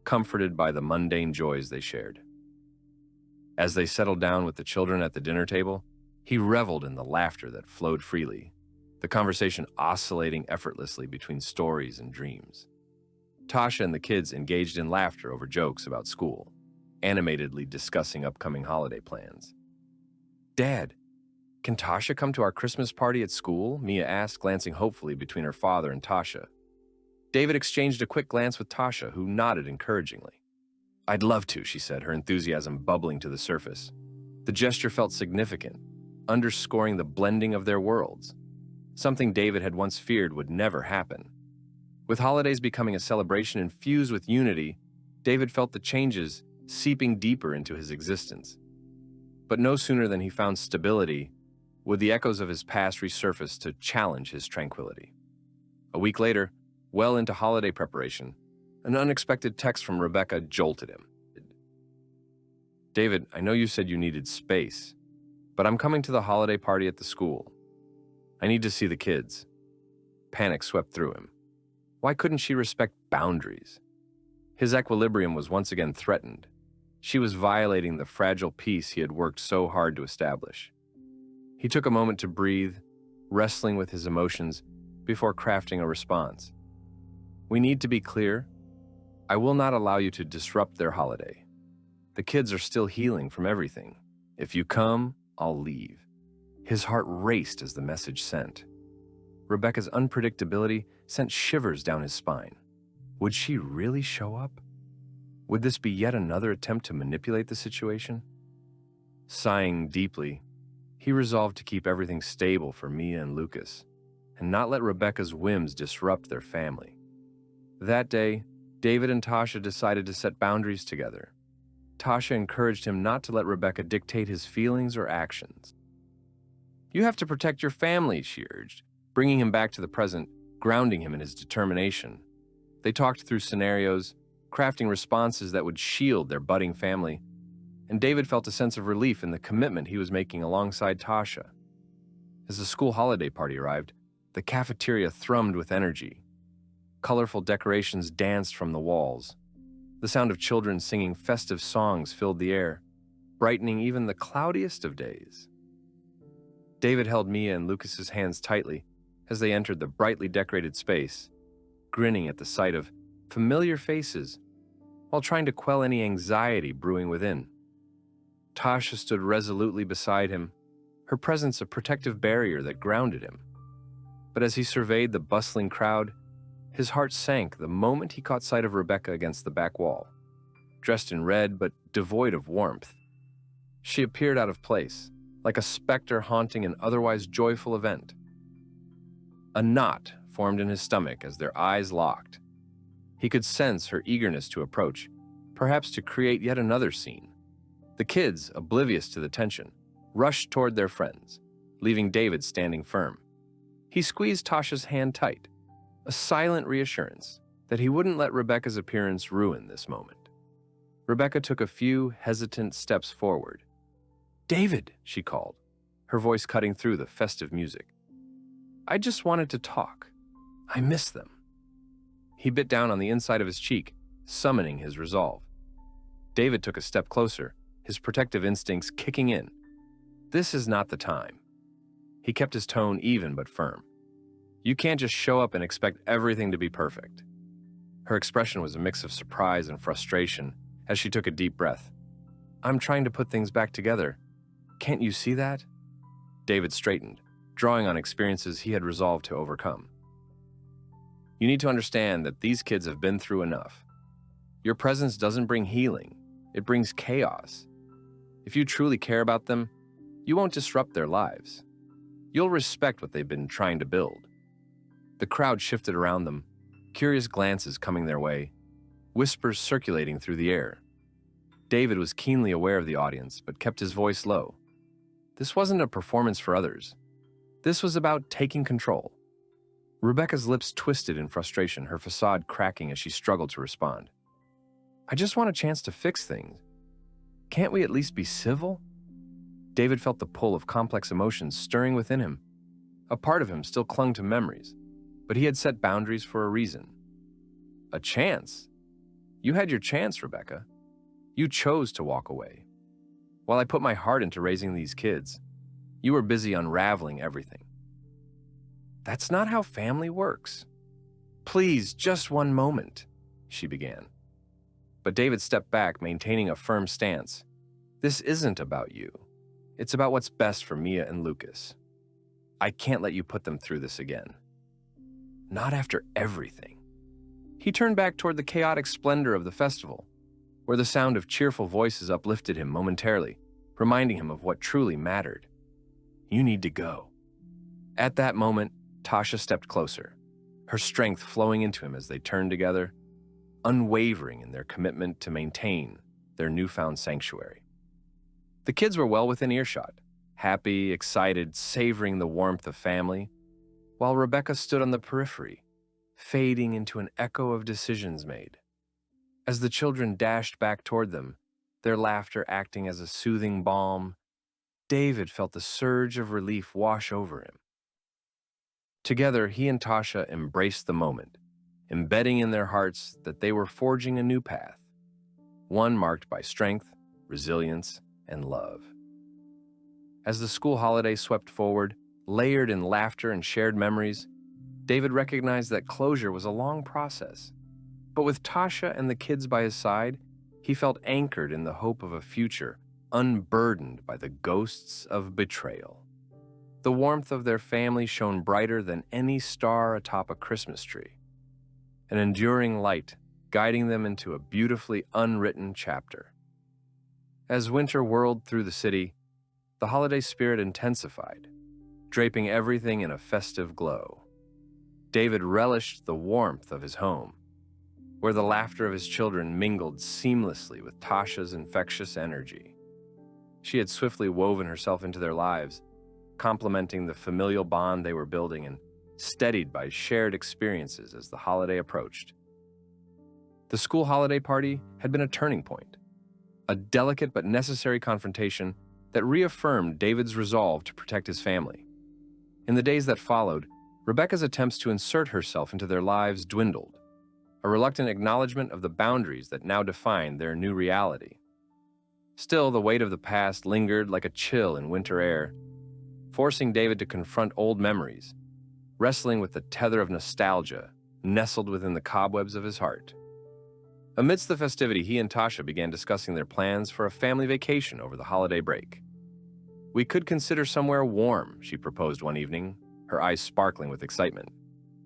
comforted by the mundane joys they shared. As they settled down with the children at the dinner table, he reveled in the laughter that flowed freely, the conversation oscillating effortlessly between stories and dreams. Tasha and the kids engaged in laughter over jokes about school, animatedly discussing upcoming holiday plans. "Dad, can Tasha come to our Christmas party at school?" Mia asked, glancing hopefully between her father and Tasha. David exchanged a quick glance with Tasha, who nodded encouragingly. "I'd love to," she said, her enthusiasm bubbling to the surface. The gesture felt significant, underscoring the blending of their worlds, something David had once feared would never happen. With holidays becoming a celebration infused with unity, David felt the changes seeping deeper into his existence. But no sooner than he found stability would the echoes of his past resurface to challenge his tranquility. A week later, well into holiday preparation, an unexpected text from Rebecca jolted him. "David, I know you said you needed space, but I'm coming to the holiday party at the school. I need to see the kids." Panic swept through him. Why couldn't she respect boundaries? His equilibrium was once again threatened. She was violating the fragile peace he had worked so hard to establish. He took a moment to breathe, wrestling with his emotions before crafting a response. "We need to be clear. I will not allow you to disrupt their holiday. The kids are still healing from everything. If you come, I'll leave." His heart raced as the message sent. Rebecca's unpredictability sent shivers down his spine. Would she really show up? Would this be yet another attempt to manipulate the situation? Sighing deeply, he resolved to keep everything stable for Mia and Lucas, and not let Rebecca's whims disrupt their family. That day, David and Tasha decided to set boundaries together. Tasha encouraged him not to let Rebecca dictate his feelings or actions. "You have to protect your family," she urged, bringing him back to the present, grounding him in his determination. They talked through scenarios, crafting responses that would shield their budding family, and David felt a sense of relief in the commitment he was making alongside Tasha. As the school holiday party arrived, the cafeteria thrummed with energy. Colorful decorations danced from the walls. The sound of children singing festive songs filled the air, brightening even the cloudiest of days. David held Mia and Lucas's hands tightly as they entered the brightly decorated space, grinning at the sight of familiar faces while trying to quell any anxiety brewing within. Tasha stood resolutely beside him, her presence a protective barrier that grounded him. But as he surveyed the bustling crowd, his heart sank the moment he caught sight of Rebecca against the back wall, dressed in red but devoid of warmth. She appeared out of place, like a specter haunting an otherwise joyful event. A knot formed in his stomach as their eyes locked. He could sense her eagerness to approach, perhaps to create yet another scene. The kids, oblivious to the tension, rushed toward their friends, leaving David standing firm. He squeezed Tasha's hand tight, a silent reassurance that he wouldn't let Rebecca's appearance ruin this moment. Rebecca took a few hesitant steps forward. "David," she called, her voice cutting through the festive music. "I just wanted to talk. I miss them." He bit down on the inside of his cheek, summoning his resolve. David took a step closer, his protective instincts kicking in. This is not the time. He kept his tone even but firm. "You can't just show up and expect everything to be perfect." Her expression was a mix of surprise and frustration as she took a deep breath. "I'm trying to put things back together. Can't you see that?" David straightened, drawing on experiences he had resolved to overcome. "You need to understand that these kids have been through enough. Your presence doesn't bring healing, it brings chaos. If you truly care about them, you won't disrupt their lives. You'll respect what they've been trying to build." The crowd shifted around them, curious glances coming their way, whispers circulating through the air. David was keenly aware of the audience, but kept his voice low. This wasn't a performance for others. This was about taking control. Rebecca's lips twisted in frustration, her facade cracking as she struggled to respond. "I just want a chance to fix things. Can't we at least be civil?" David felt the pull of complex emotions stirring within him. A part of him still clung to memories, but he had set boundaries for a reason. "A chance? You had your chance, Rebecca. You chose to walk away. While I put my heart into raising these kids, you were busy unraveling everything." "That's not how family works." "Please, just one moment," she began. But David stepped back, maintaining a firm stance. This isn't about you. It's about what's best for Mia and Lucas. I can't let you put them through this again. Not after everything. He turned back toward the chaotic splendor of the festival, where the sound of cheerful voices uplifted him momentarily, reminding him of what truly mattered. You need to go. At that moment, Tasha stepped closer, her strength flowing into him as they turned together, unwavering in their commitment to maintain their newfound sanctuary. The kids were well within earshot, happy, excited, savoring the warmth of family, while Rebecca stood on the periphery, fading into an echo of decisions made. As the children dashed back toward them, their laughter acting as a soothing balm, David felt the surge of relief wash over him. Together, he and Tasha embraced the moment, embedding in their hearts that they were forging a new path, one marked by strength, resilience, and love. As the school holiday swept forward, layered in laughter and shared memories, David recognized that closure was a long process. But with Tasha and the kids by his side, he felt anchored in the hope of a future unburdened by the ghosts of betrayal. The warmth of their family shone brighter than any star atop a Christmas tree, an enduring light guiding them into a beautifully unwritten chapter. As winter whirled through the city, the holiday spirit intensified, draping everything in a festive glow. David relished the warmth of his home, where the laughter of his children mingled seamlessly with Tasha's infectious energy. She had swiftly woven herself into their lives, complementing the familial bond they were building and steadied by shared experiences as the holiday approached. The school holiday party had been a turning point, a delicate but necessary confrontation that reaffirmed David's resolve to protect his family. In the days that followed, Rebecca's attempts to insert herself into their lives dwindled, a reluctant acknowledgement of the boundaries that now defined their new reality. Still, the weight of the past lingered like a chill in winter air, forcing David to confront old memories, wrestling with the tether of nostalgia nestled within the cobwebs of his heart. Amidst the festivity, he and Tasha began discussing their plans for a family vacation over the holiday break. We could consider somewhere warm, she proposed one evening, her eyes sparkling with excitement.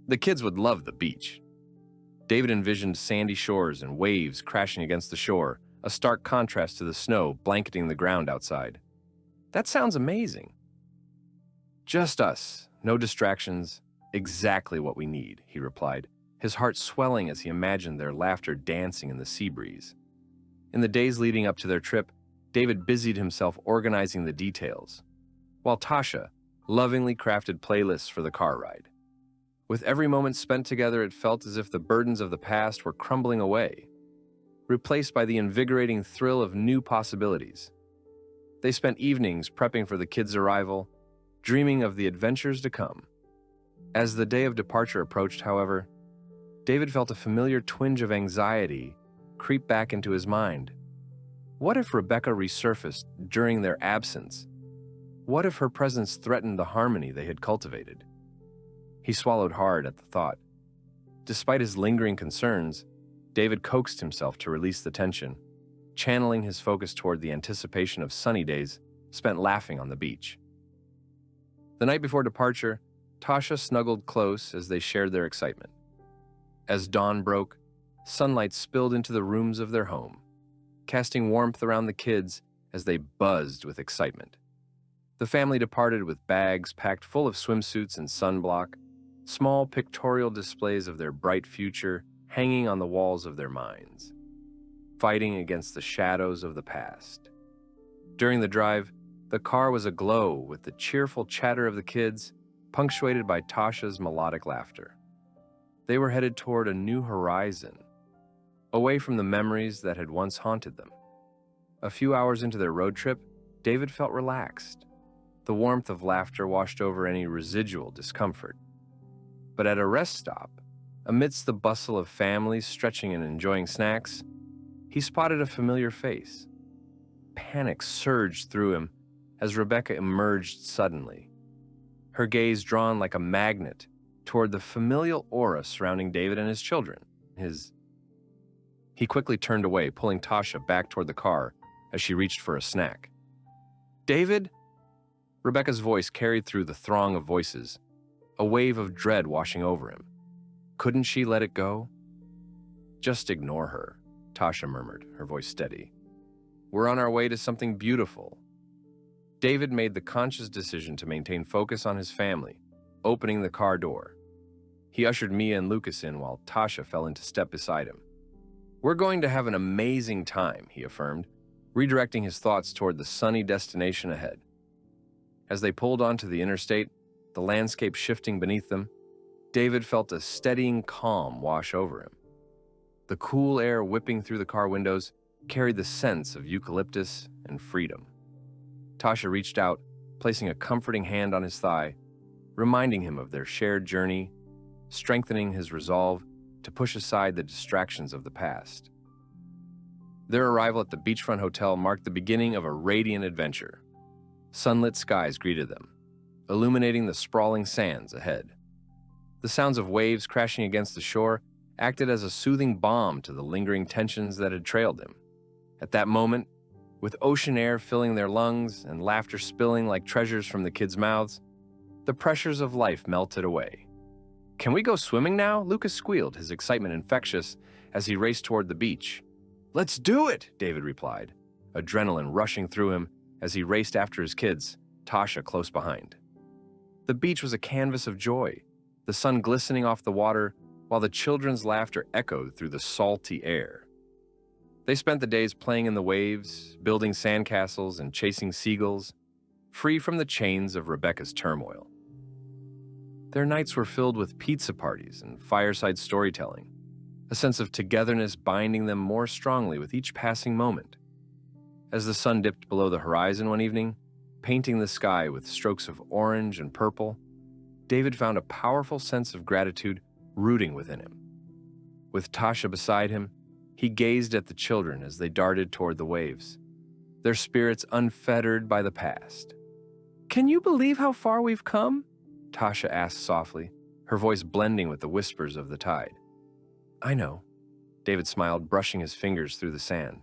The kids would love the beach. David envisioned sandy shores and waves crashing against the shore, a stark contrast to the snow blanketing the ground outside. That sounds amazing. Just us, no distractions, exactly what we need, he replied, his heart swelling as he imagined their laughter dancing in the sea breeze. In the days leading up to their trip, David busied himself organizing the details, while Tasha lovingly crafted playlists for the car ride. With every moment spent together, it felt as if the burdens of the past were crumbling away, replaced by the invigorating thrill of new possibilities. They spent evenings prepping for the kids' arrival, dreaming of the adventures to come. As the day of departure approached, however, David felt a familiar twinge of anxiety creep back into his mind. What if Rebecca resurfaced during their absence? What if her presence threatened the harmony they had cultivated? He swallowed hard at the thought. Despite his lingering concerns, David coaxed himself to release the tension, channeling his focus toward the anticipation of sunny days spent laughing on the beach. The night before departure, Tasha snuggled close as they shared their excitement. As dawn broke, sunlight spilled into the rooms of their home, casting warmth around the kids as they buzzed with excitement. The family departed with bags packed full of swimsuits and sunblock, small pictorial displays of their bright future hanging on the walls of their minds, fighting against the shadows of the past. During the drive, the car was aglow with the cheerful chatter of the kids, punctuated by Tasha's melodic laughter. They were headed toward a new horizon, away from the memories that had once haunted them. A few hours into their road trip, David felt relaxed. The warmth of laughter washed over any residual discomfort. But at a rest stop, amidst the bustle of families stretching and enjoying snacks, he spotted a familiar face. Panic surged through him as Rebecca emerged suddenly, her gaze drawn like a magnet toward the familial aura surrounding David and his children. He quickly turned away, pulling Tasha back toward the car as she reached for a snack. "David?" Rebecca's voice carried through the throng of voices, a wave of dread washing over him. Couldn't she let it go? "Just ignore her," Tasha murmured, her voice steady. "We're on our way to something beautiful." David made the conscious decision to maintain focus on his family, opening the car door. He ushered Mia and Lucas in while Tasha fell into step beside him. "We're going to have an amazing time," he affirmed, redirecting his thoughts toward the sunny destination ahead. As they pulled onto the interstate, the landscape shifting beneath them, David felt a steadying calm wash over him. The cool air whipping through the car windows carried the sense of eucalyptus and freedom. Tasha reached out, placing a comforting hand on his thigh, reminding him of their shared journey, strengthening his resolve to push aside the distractions of the past. Their arrival at the beachfront hotel marked the beginning of a radiant adventure. Sunlit skies greeted them, illuminating the sprawling sands ahead. The sounds of waves crashing against the shore acted as a soothing balm to the lingering tensions that had trailed him. At that moment, with ocean air filling their lungs and laughter spilling like treasures from the kids' mouths, the pressures of life melted away. "Can we go swimming now?" Lucas squealed, his excitement infectious as he raced toward the beach. "Let's do it," David replied, adrenaline rushing through him as he raced after his kids, Tasha close behind. The beach was a canvas of joy, the sun glistening off the water while the children's laughter echoed through the salty air. They spent the days playing in the waves, building sandcastles, and chasing seagulls, free from the chains of Rebecca's turmoil. Their nights were filled with pizza parties and fireside storytelling, a sense of togetherness binding them more strongly with each passing moment. As the sun dipped below the horizon one evening, painting the sky with strokes of orange and purple, David found a powerful sense of gratitude rooting within him. With Tasha beside him, he gazed at the children as they darted toward the waves, their spirits unfettered by the past. "Can you believe how far we've come?" Tasha asked softly, her voice blending with the whispers of the tide. "I know," David smiled, brushing his fingers through the sand.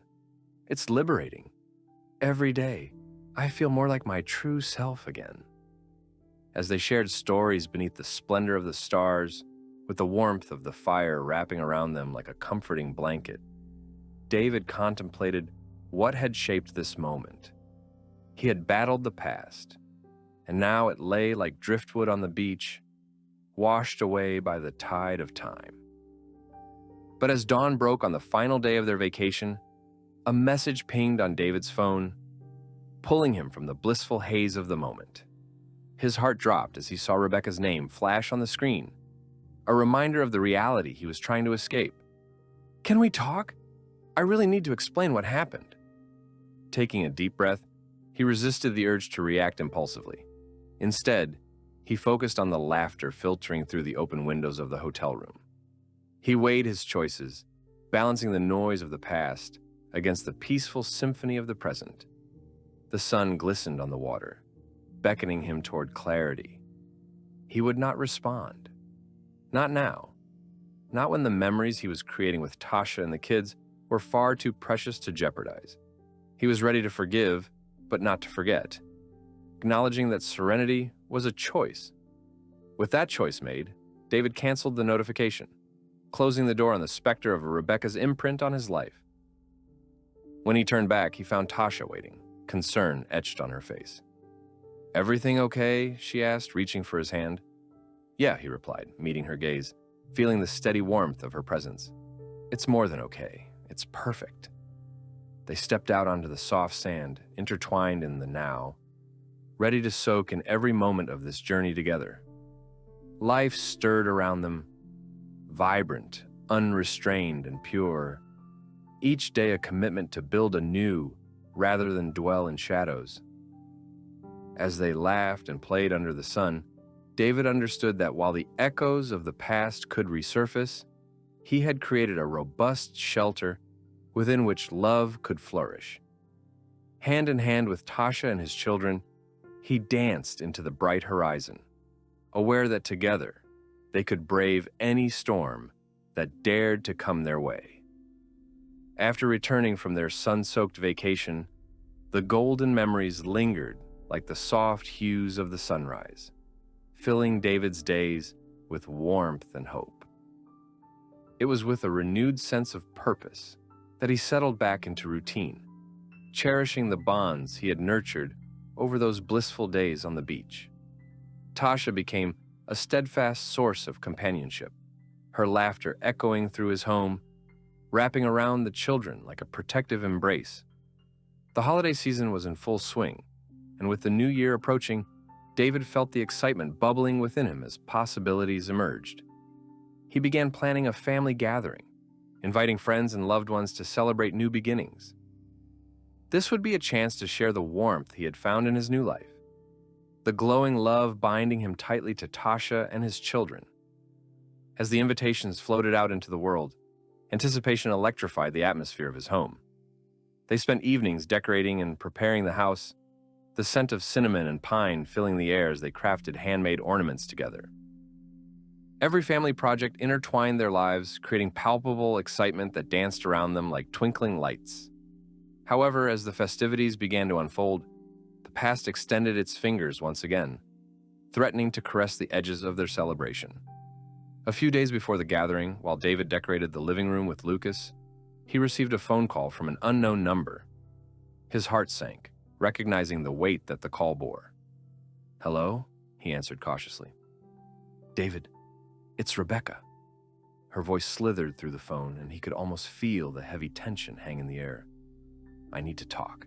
"It's liberating. Every day, I feel more like my true self again." As they shared stories beneath the splendor of the stars, with the warmth of the fire wrapping around them like a comforting blanket, David contemplated what had shaped this moment. He had battled the past, and now it lay like driftwood on the beach, washed away by the tide of time. But as dawn broke on the final day of their vacation, a message pinged on David's phone, pulling him from the blissful haze of the moment. His heart dropped as he saw Rebecca's name flash on the screen, a reminder of the reality he was trying to escape. "Can we talk? I really need to explain what happened." Taking a deep breath, he resisted the urge to react impulsively. Instead, he focused on the laughter filtering through the open windows of the hotel room. He weighed his choices, balancing the noise of the past against the peaceful symphony of the present. The sun glistened on the water, beckoning him toward clarity. He would not respond. Not now. Not when the memories he was creating with Tasha and the kids were far too precious to jeopardize. He was ready to forgive, but not to forget, acknowledging that serenity was a choice. With that choice made, David canceled the notification, closing the door on the specter of Rebecca's imprint on his life. When he turned back, he found Tasha waiting, concern etched on her face. "Everything okay?" she asked, reaching for his hand. "Yeah," he replied, meeting her gaze, feeling the steady warmth of her presence. "It's more than okay. It's perfect." They stepped out onto the soft sand, intertwined in the now, ready to soak in every moment of this journey together. Life stirred around them, vibrant, unrestrained, and pure. Each day a commitment to build anew rather than dwell in shadows. As they laughed and played under the sun, David understood that while the echoes of the past could resurface, he had created a robust shelter within which love could flourish. Hand in hand with Tasha and his children, he danced into the bright horizon, aware that together they could brave any storm that dared to come their way. After returning from their sun-soaked vacation, the golden memories lingered like the soft hues of the sunrise, filling David's days with warmth and hope. It was with a renewed sense of purpose that he settled back into routine, cherishing the bonds he had nurtured over those blissful days on the beach. Tasha became a steadfast source of companionship, her laughter echoing through his home, wrapping around the children like a protective embrace. The holiday season was in full swing, and with the new year approaching, David felt the excitement bubbling within him as possibilities emerged. He began planning a family gathering, inviting friends and loved ones to celebrate new beginnings. This would be a chance to share the warmth he had found in his new life, the glowing love binding him tightly to Tasha and his children. As the invitations floated out into the world, anticipation electrified the atmosphere of his home. They spent evenings decorating and preparing the house, the scent of cinnamon and pine filling the air as they crafted handmade ornaments together. Every family project intertwined their lives, creating palpable excitement that danced around them like twinkling lights. However, as the festivities began to unfold, the past extended its fingers once again, threatening to caress the edges of their celebration. A few days before the gathering, while David decorated the living room with Lucas, he received a phone call from an unknown number. His heart sank, recognizing the weight that the call bore. "Hello?" he answered cautiously. "David, it's Rebecca." Her voice slithered through the phone, and he could almost feel the heavy tension hang in the air. "I need to talk.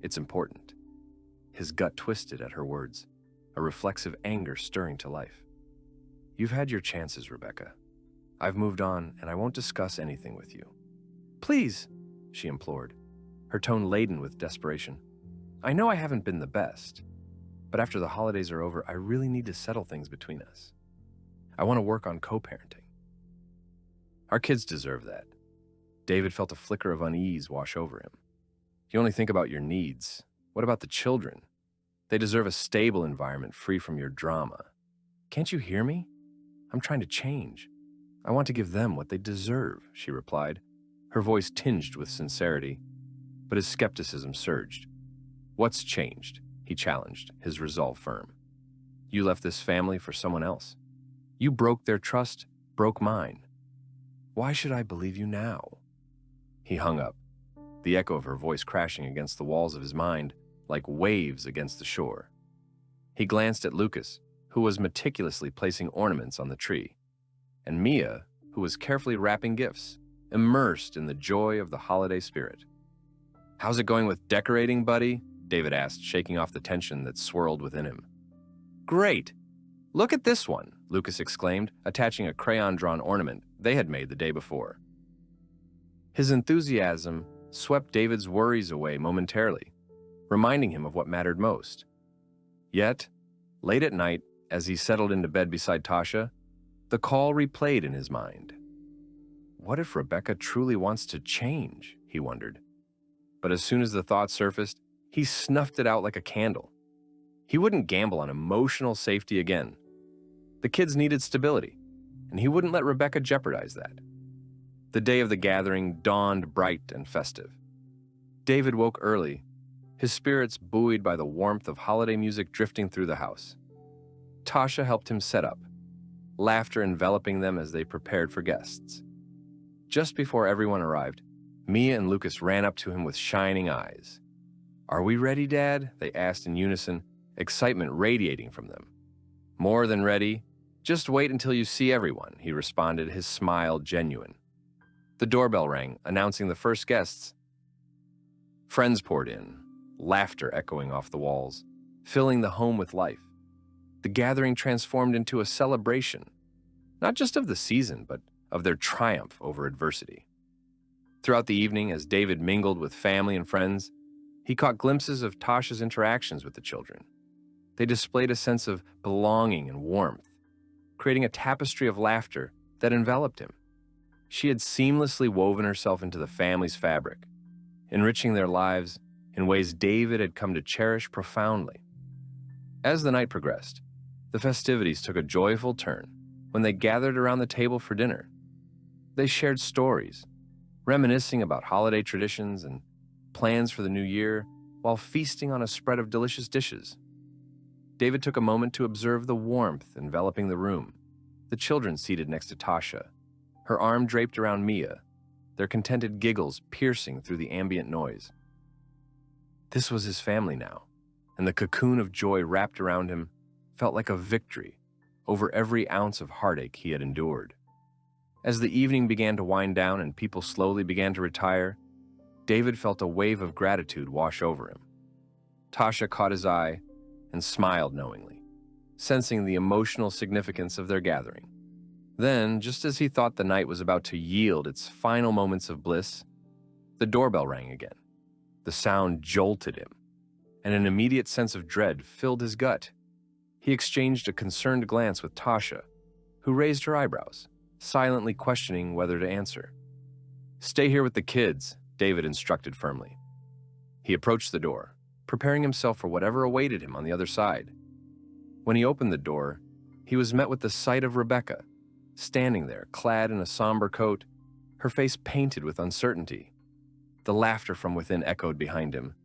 It's important." His gut twisted at her words, a reflexive anger stirring to life. "You've had your chances, Rebecca. I've moved on, and I won't discuss anything with you." "Please," she implored, her tone laden with desperation. "I know I haven't been the best, but after the holidays are over, I really need to settle things between us. I want to work on co-parenting." "Our kids deserve that." David felt a flicker of unease wash over him. "You only think about your needs. What about the children? They deserve a stable environment free from your drama. Can't you hear me? I'm trying to change. I want to give them what they deserve," she replied, her voice tinged with sincerity, but his skepticism surged. "What's changed?" he challenged, his resolve firm. "You left this family for someone else. You broke their trust, broke mine. Why should I believe you now?" He hung up, the echo of her voice crashing against the walls of his mind like waves against the shore. He glanced at Lucas, who was meticulously placing ornaments on the tree, and Mia, who was carefully wrapping gifts, immersed in the joy of the holiday spirit. "How's it going with decorating, buddy?" David asked, shaking off the tension that swirled within him. "Great! Look at this one," Lucas exclaimed, attaching a crayon-drawn ornament they had made the day before. His enthusiasm swept David's worries away momentarily, reminding him of what mattered most. Yet, late at night, as he settled into bed beside Tasha, the call replayed in his mind. What if Rebecca truly wants to change, he wondered. But as soon as the thought surfaced, he snuffed it out like a candle. He wouldn't gamble on emotional safety again. The kids needed stability, and he wouldn't let Rebecca jeopardize that. The day of the gathering dawned bright and festive. David woke early, his spirits buoyed by the warmth of holiday music drifting through the house. Tasha helped him set up, laughter enveloping them as they prepared for guests. Just before everyone arrived, Mia and Lucas ran up to him with shining eyes. "Are we ready, Dad?" they asked in unison, excitement radiating from them. "More than ready. Just wait until you see everyone," he responded, his smile genuine. The doorbell rang, announcing the first guests. Friends poured in, laughter echoing off the walls, filling the home with life. The gathering transformed into a celebration, not just of the season, but of their triumph over adversity. Throughout the evening, as David mingled with family and friends, he caught glimpses of Tasha's interactions with the children. They displayed a sense of belonging and warmth, creating a tapestry of laughter that enveloped him. She had seamlessly woven herself into the family's fabric, enriching their lives in ways David had come to cherish profoundly. As the night progressed, the festivities took a joyful turn when they gathered around the table for dinner. They shared stories, reminiscing about holiday traditions and plans for the new year while feasting on a spread of delicious dishes. David took a moment to observe the warmth enveloping the room, the children seated next to Tasha, her arm draped around Mia, their contented giggles piercing through the ambient noise. This was his family now, and the cocoon of joy wrapped around him felt like a victory over every ounce of heartache he had endured. As the evening began to wind down and people slowly began to retire, David felt a wave of gratitude wash over him. Tasha caught his eye and smiled knowingly, sensing the emotional significance of their gathering. Then, just as he thought the night was about to yield its final moments of bliss, the doorbell rang again. The sound jolted him, and an immediate sense of dread filled his gut. He exchanged a concerned glance with Tasha, who raised her eyebrows, silently questioning whether to answer. "Stay here with the kids," David instructed firmly. He approached the door, preparing himself for whatever awaited him on the other side. When he opened the door, he was met with the sight of Rebecca, standing there, clad in a somber coat, her face painted with uncertainty. The laughter from within echoed behind him,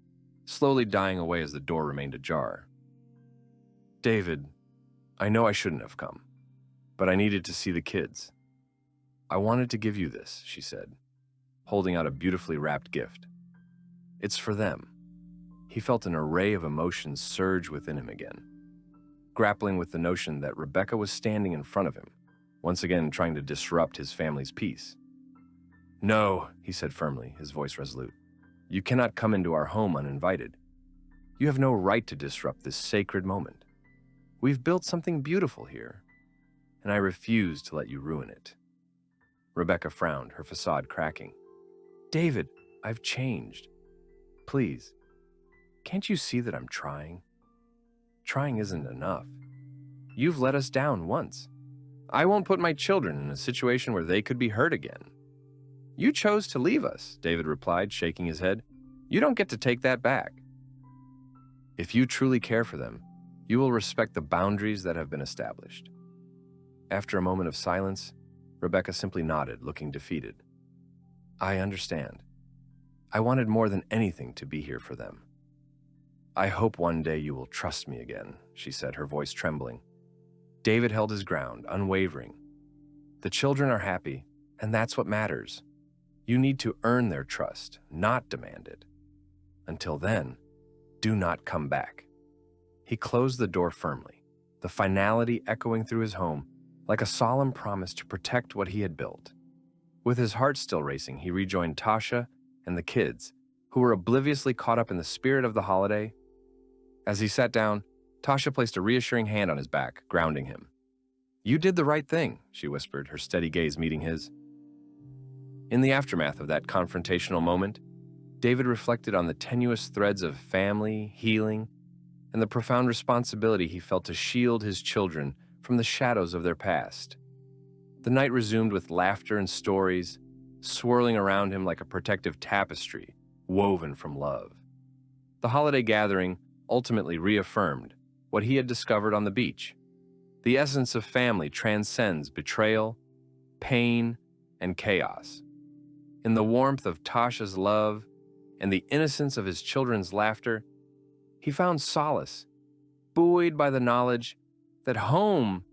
slowly dying away as the door remained ajar. "David, I know I shouldn't have come, but I needed to see the kids. I wanted to give you this," she said, holding out a beautifully wrapped gift. "It's for them." He felt an array of emotions surge within him again, grappling with the notion that Rebecca was standing in front of him, once again trying to disrupt his family's peace. "No," he said firmly, his voice resolute. "You cannot come into our home uninvited. You have no right to disrupt this sacred moment. We've built something beautiful here, and I refuse to let you ruin it." Rebecca frowned, her facade cracking. "David, I've changed. Please, can't you see that I'm trying? Trying isn't enough. You've let us down once. I won't put my children in a situation where they could be hurt again." "You chose to leave us," David replied, shaking his head. "You don't get to take that back." "If you truly care for them, you will respect the boundaries that have been established." After a moment of silence, Rebecca simply nodded, looking defeated. "I understand. I wanted more than anything to be here for them. I hope one day you will trust me again," she said, her voice trembling. David held his ground, unwavering. "The children are happy, and that's what matters. You need to earn their trust, not demand it. Until then, do not come back." He closed the door firmly, the finality echoing through his home like a solemn promise to protect what he had built. With his heart still racing, he rejoined Tasha and the kids, who were obliviously caught up in the spirit of the holiday. As he sat down, Tasha placed a reassuring hand on his back, grounding him. "You did the right thing," she whispered, her steady gaze meeting his. In the aftermath of that confrontational moment, David reflected on the tenuous threads of family, healing, and the profound responsibility he felt to shield his children from the shadows of their past. The night resumed with laughter and stories, swirling around him like a protective tapestry woven from love. The holiday gathering ultimately reaffirmed what he had discovered on the beach. The essence of family transcends betrayal, pain, and chaos. In the warmth of Tasha's love and the innocence of his children's laughter, he found solace, buoyed by the knowledge that home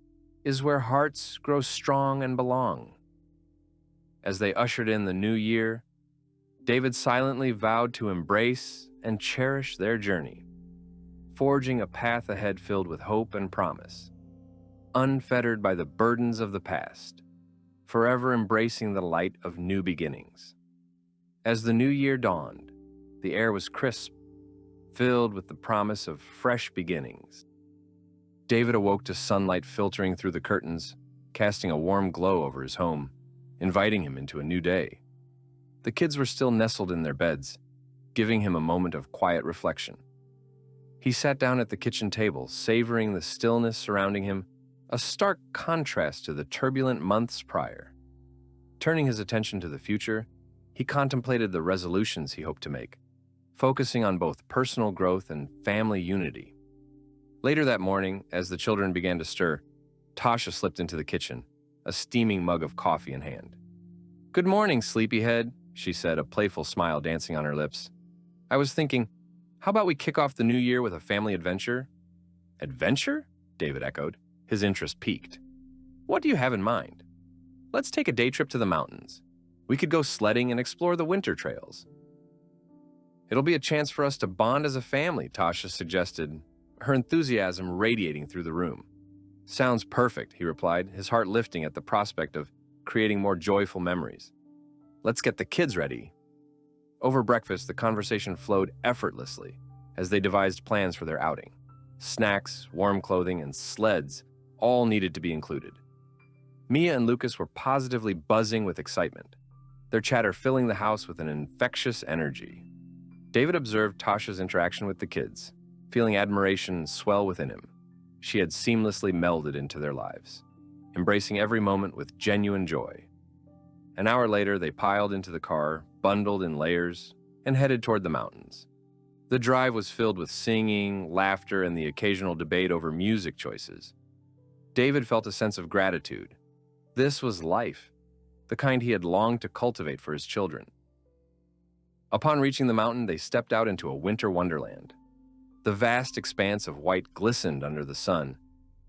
is where hearts grow strong and belong. As they ushered in the new year, David silently vowed to embrace and cherish their journey, forging a path ahead filled with hope and promise, unfettered by the burdens of the past, forever embracing the light of new beginnings. As the new year dawned, the air was crisp, filled with the promise of fresh beginnings. David awoke to sunlight filtering through the curtains, casting a warm glow over his home, inviting him into a new day. The kids were still nestled in their beds, giving him a moment of quiet reflection. He sat down at the kitchen table, savoring the stillness surrounding him, a stark contrast to the turbulent months prior. Turning his attention to the future, he contemplated the resolutions he hoped to make, focusing on both personal growth and family unity. Later that morning, as the children began to stir, Tasha slipped into the kitchen, a steaming mug of coffee in hand. "Good morning, sleepyhead," she said, a playful smile dancing on her lips. "I was thinking, how about we kick off the new year with a family adventure?" "Adventure?" David echoed, his interest piqued. "What do you have in mind?" "Let's take a day trip to the mountains. We could go sledding and explore the winter trails." "It'll be a chance for us to bond as a family," Tasha suggested, her enthusiasm radiating through the room. "Sounds perfect," he replied, his heart lifting at the prospect of creating more joyful memories. "Let's get the kids ready." Over breakfast, the conversation flowed effortlessly as they devised plans for their outing. Snacks, warm clothing, and sleds all needed to be included. Mia and Lucas were positively buzzing with excitement, their chatter filling the house with an infectious energy. David observed Tasha's interaction with the kids, feeling admiration swell within him. She had seamlessly melded into their lives, embracing every moment with genuine joy. An hour later, they piled into the car, bundled in layers, and headed toward the mountains. The drive was filled with singing, laughter, and the occasional debate over music choices. David felt a sense of gratitude. This was life, the kind he had longed to cultivate for his children. Upon reaching the mountain, they stepped out into a winter wonderland. The vast expanse of white glistened under the sun,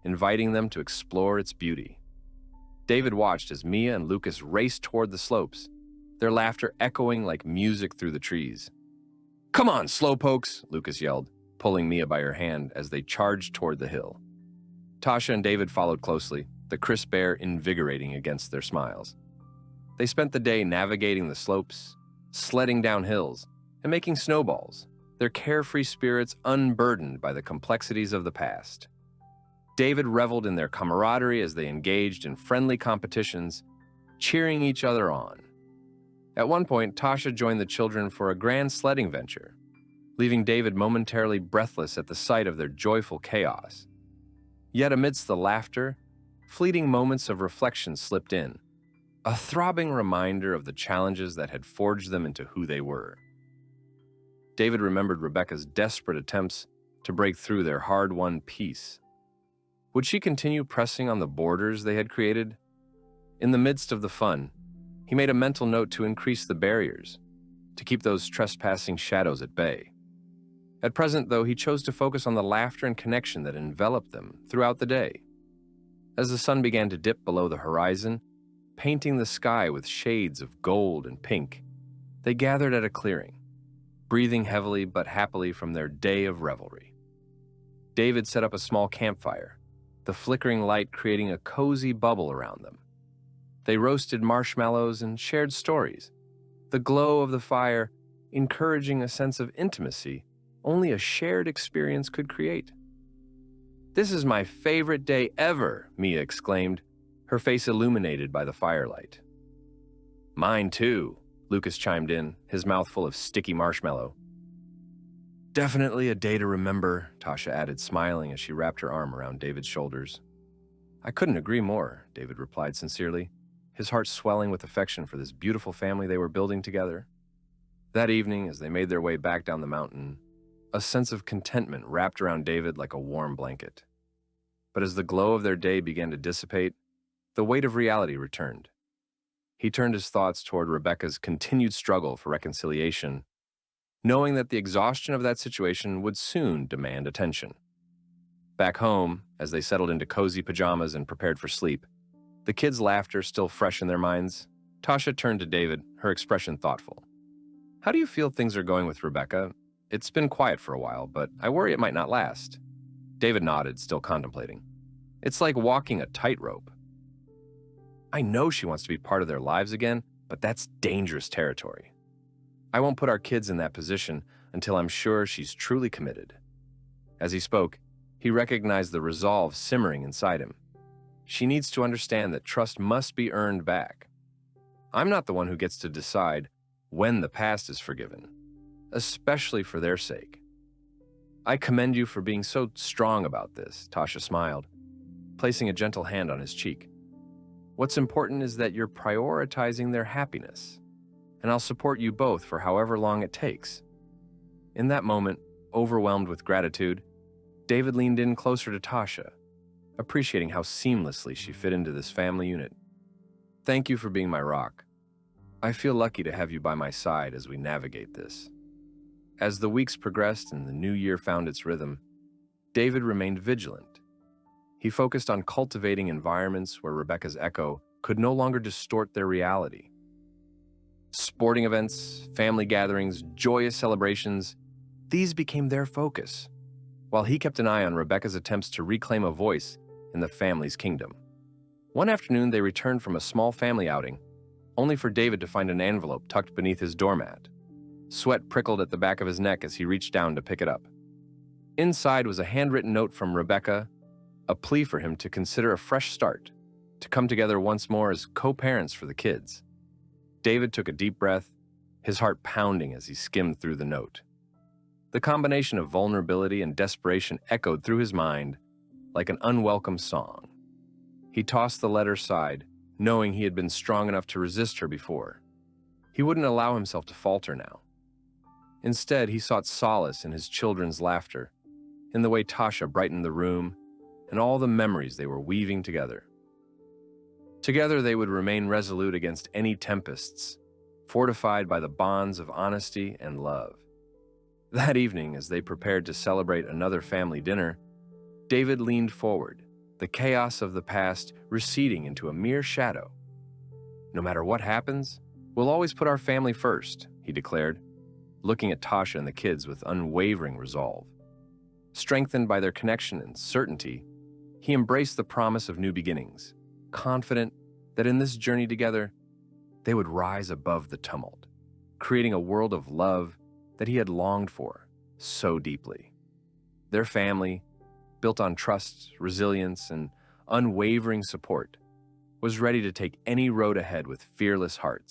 inviting them to explore its beauty. David watched as Mia and Lucas raced toward the slopes, their laughter echoing like music through the trees. "Come on, slowpokes!" Lucas yelled, pulling Mia by her hand as they charged toward the hill. Tasha and David followed closely, the crisp air invigorating against their smiles. They spent the day navigating the slopes, sledding down hills, and making snowballs, their carefree spirits unburdened by the complexities of the past. David reveled in their camaraderie as they engaged in friendly competitions, cheering each other on. At one point, Tasha joined the children for a grand sledding venture, leaving David momentarily breathless at the sight of their joyful chaos. Yet amidst the laughter, fleeting moments of reflection slipped in, a throbbing reminder of the challenges that had forged them into who they were. David remembered Rebecca's desperate attempts to break through their hard-won peace. Would she continue pressing on the borders they had created? In the midst of the fun, he made a mental note to increase the barriers, to keep those trespassing shadows at bay. At present, though, he chose to focus on the laughter and connection that enveloped them throughout the day. As the sun began to dip below the horizon, painting the sky with shades of gold and pink, they gathered at a clearing, breathing heavily but happily from their day of revelry. David set up a small campfire, the flickering light creating a cozy bubble around them. They roasted marshmallows and shared stories, the glow of the fire encouraging a sense of intimacy only a shared experience could create. "This is my favorite day ever," Mia exclaimed, her face illuminated by the firelight. "Mine too," Lucas chimed in, his mouth full of sticky marshmallow. "Definitely a day to remember," Tasha added, smiling as she wrapped her arm around David's shoulders. "I couldn't agree more," David replied sincerely, his heart swelling with affection for this beautiful family they were building together. That evening, as they made their way back down the mountain, a sense of contentment wrapped around David like a warm blanket. But as the glow of their day began to dissipate, the weight of reality returned. He turned his thoughts toward Rebecca's continued struggle for reconciliation, knowing that the exhaustion of that situation would soon demand attention. Back home, as they settled into cozy pajamas and prepared for sleep, the kids' laughter still fresh in their minds, Tasha turned to David, her expression thoughtful. "How do you feel things are going with Rebecca? It's been quiet for a while, but I worry it might not last." David nodded, still contemplating. "It's like walking a tightrope. I know she wants to be part of their lives again, but that's dangerous territory. I won't put our kids in that position until I'm sure she's truly committed." As he spoke, he recognized the resolve simmering inside him. She needs to understand that trust must be earned back. I'm not the one who gets to decide when the past is forgiven, especially for their sake. "I commend you for being so strong about this," Tasha smiled, placing a gentle hand on his cheek. "What's important is that you're prioritizing their happiness, and I'll support you both for however long it takes." In that moment, overwhelmed with gratitude, David leaned in closer to Tasha, appreciating how seamlessly she fit into this family unit. "Thank you for being my rock. I feel lucky to have you by my side as we navigate this. As the weeks progressed and the new year found its rhythm, David remained vigilant. He focused on cultivating environments where Rebecca's echo could no longer distort their reality. Sporting events, family gatherings, joyous celebrations, these became their focus, while he kept an eye on Rebecca's attempts to reclaim a voice in the family's kingdom. One afternoon, they returned from a small family outing, only for David to find an envelope tucked beneath his doormat. Sweat prickled at the back of his neck as he reached down to pick it up. Inside was a handwritten note from Rebecca, a plea for him to consider a fresh start, to come together once more as co-parents for the kids. David took a deep breath, his heart pounding as he skimmed through the note. The combination of vulnerability and desperation echoed through his mind like an unwelcome song. He tossed the letter aside, knowing he had been strong enough to resist her before. He wouldn't allow himself to falter now. Instead, he sought solace in his children's laughter, in the way Tasha brightened the room, and all the memories they were weaving together. Together, they would remain resolute against any tempests, fortified by the bonds of honesty and love. That evening, as they prepared to celebrate another family dinner, David leaned forward, the chaos of the past receding into a mere shadow. "No matter what happens, we'll always put our family first," he declared, looking at Tasha and the kids with unwavering resolve. Strengthened by their connection and certainty, he embraced the promise of new beginnings, confident that in this journey together, they would rise above the tumult, creating a world of love that he had longed for so deeply. Their family, built on trust, resilience, and unwavering support, was ready to take any road ahead with fearless hearts.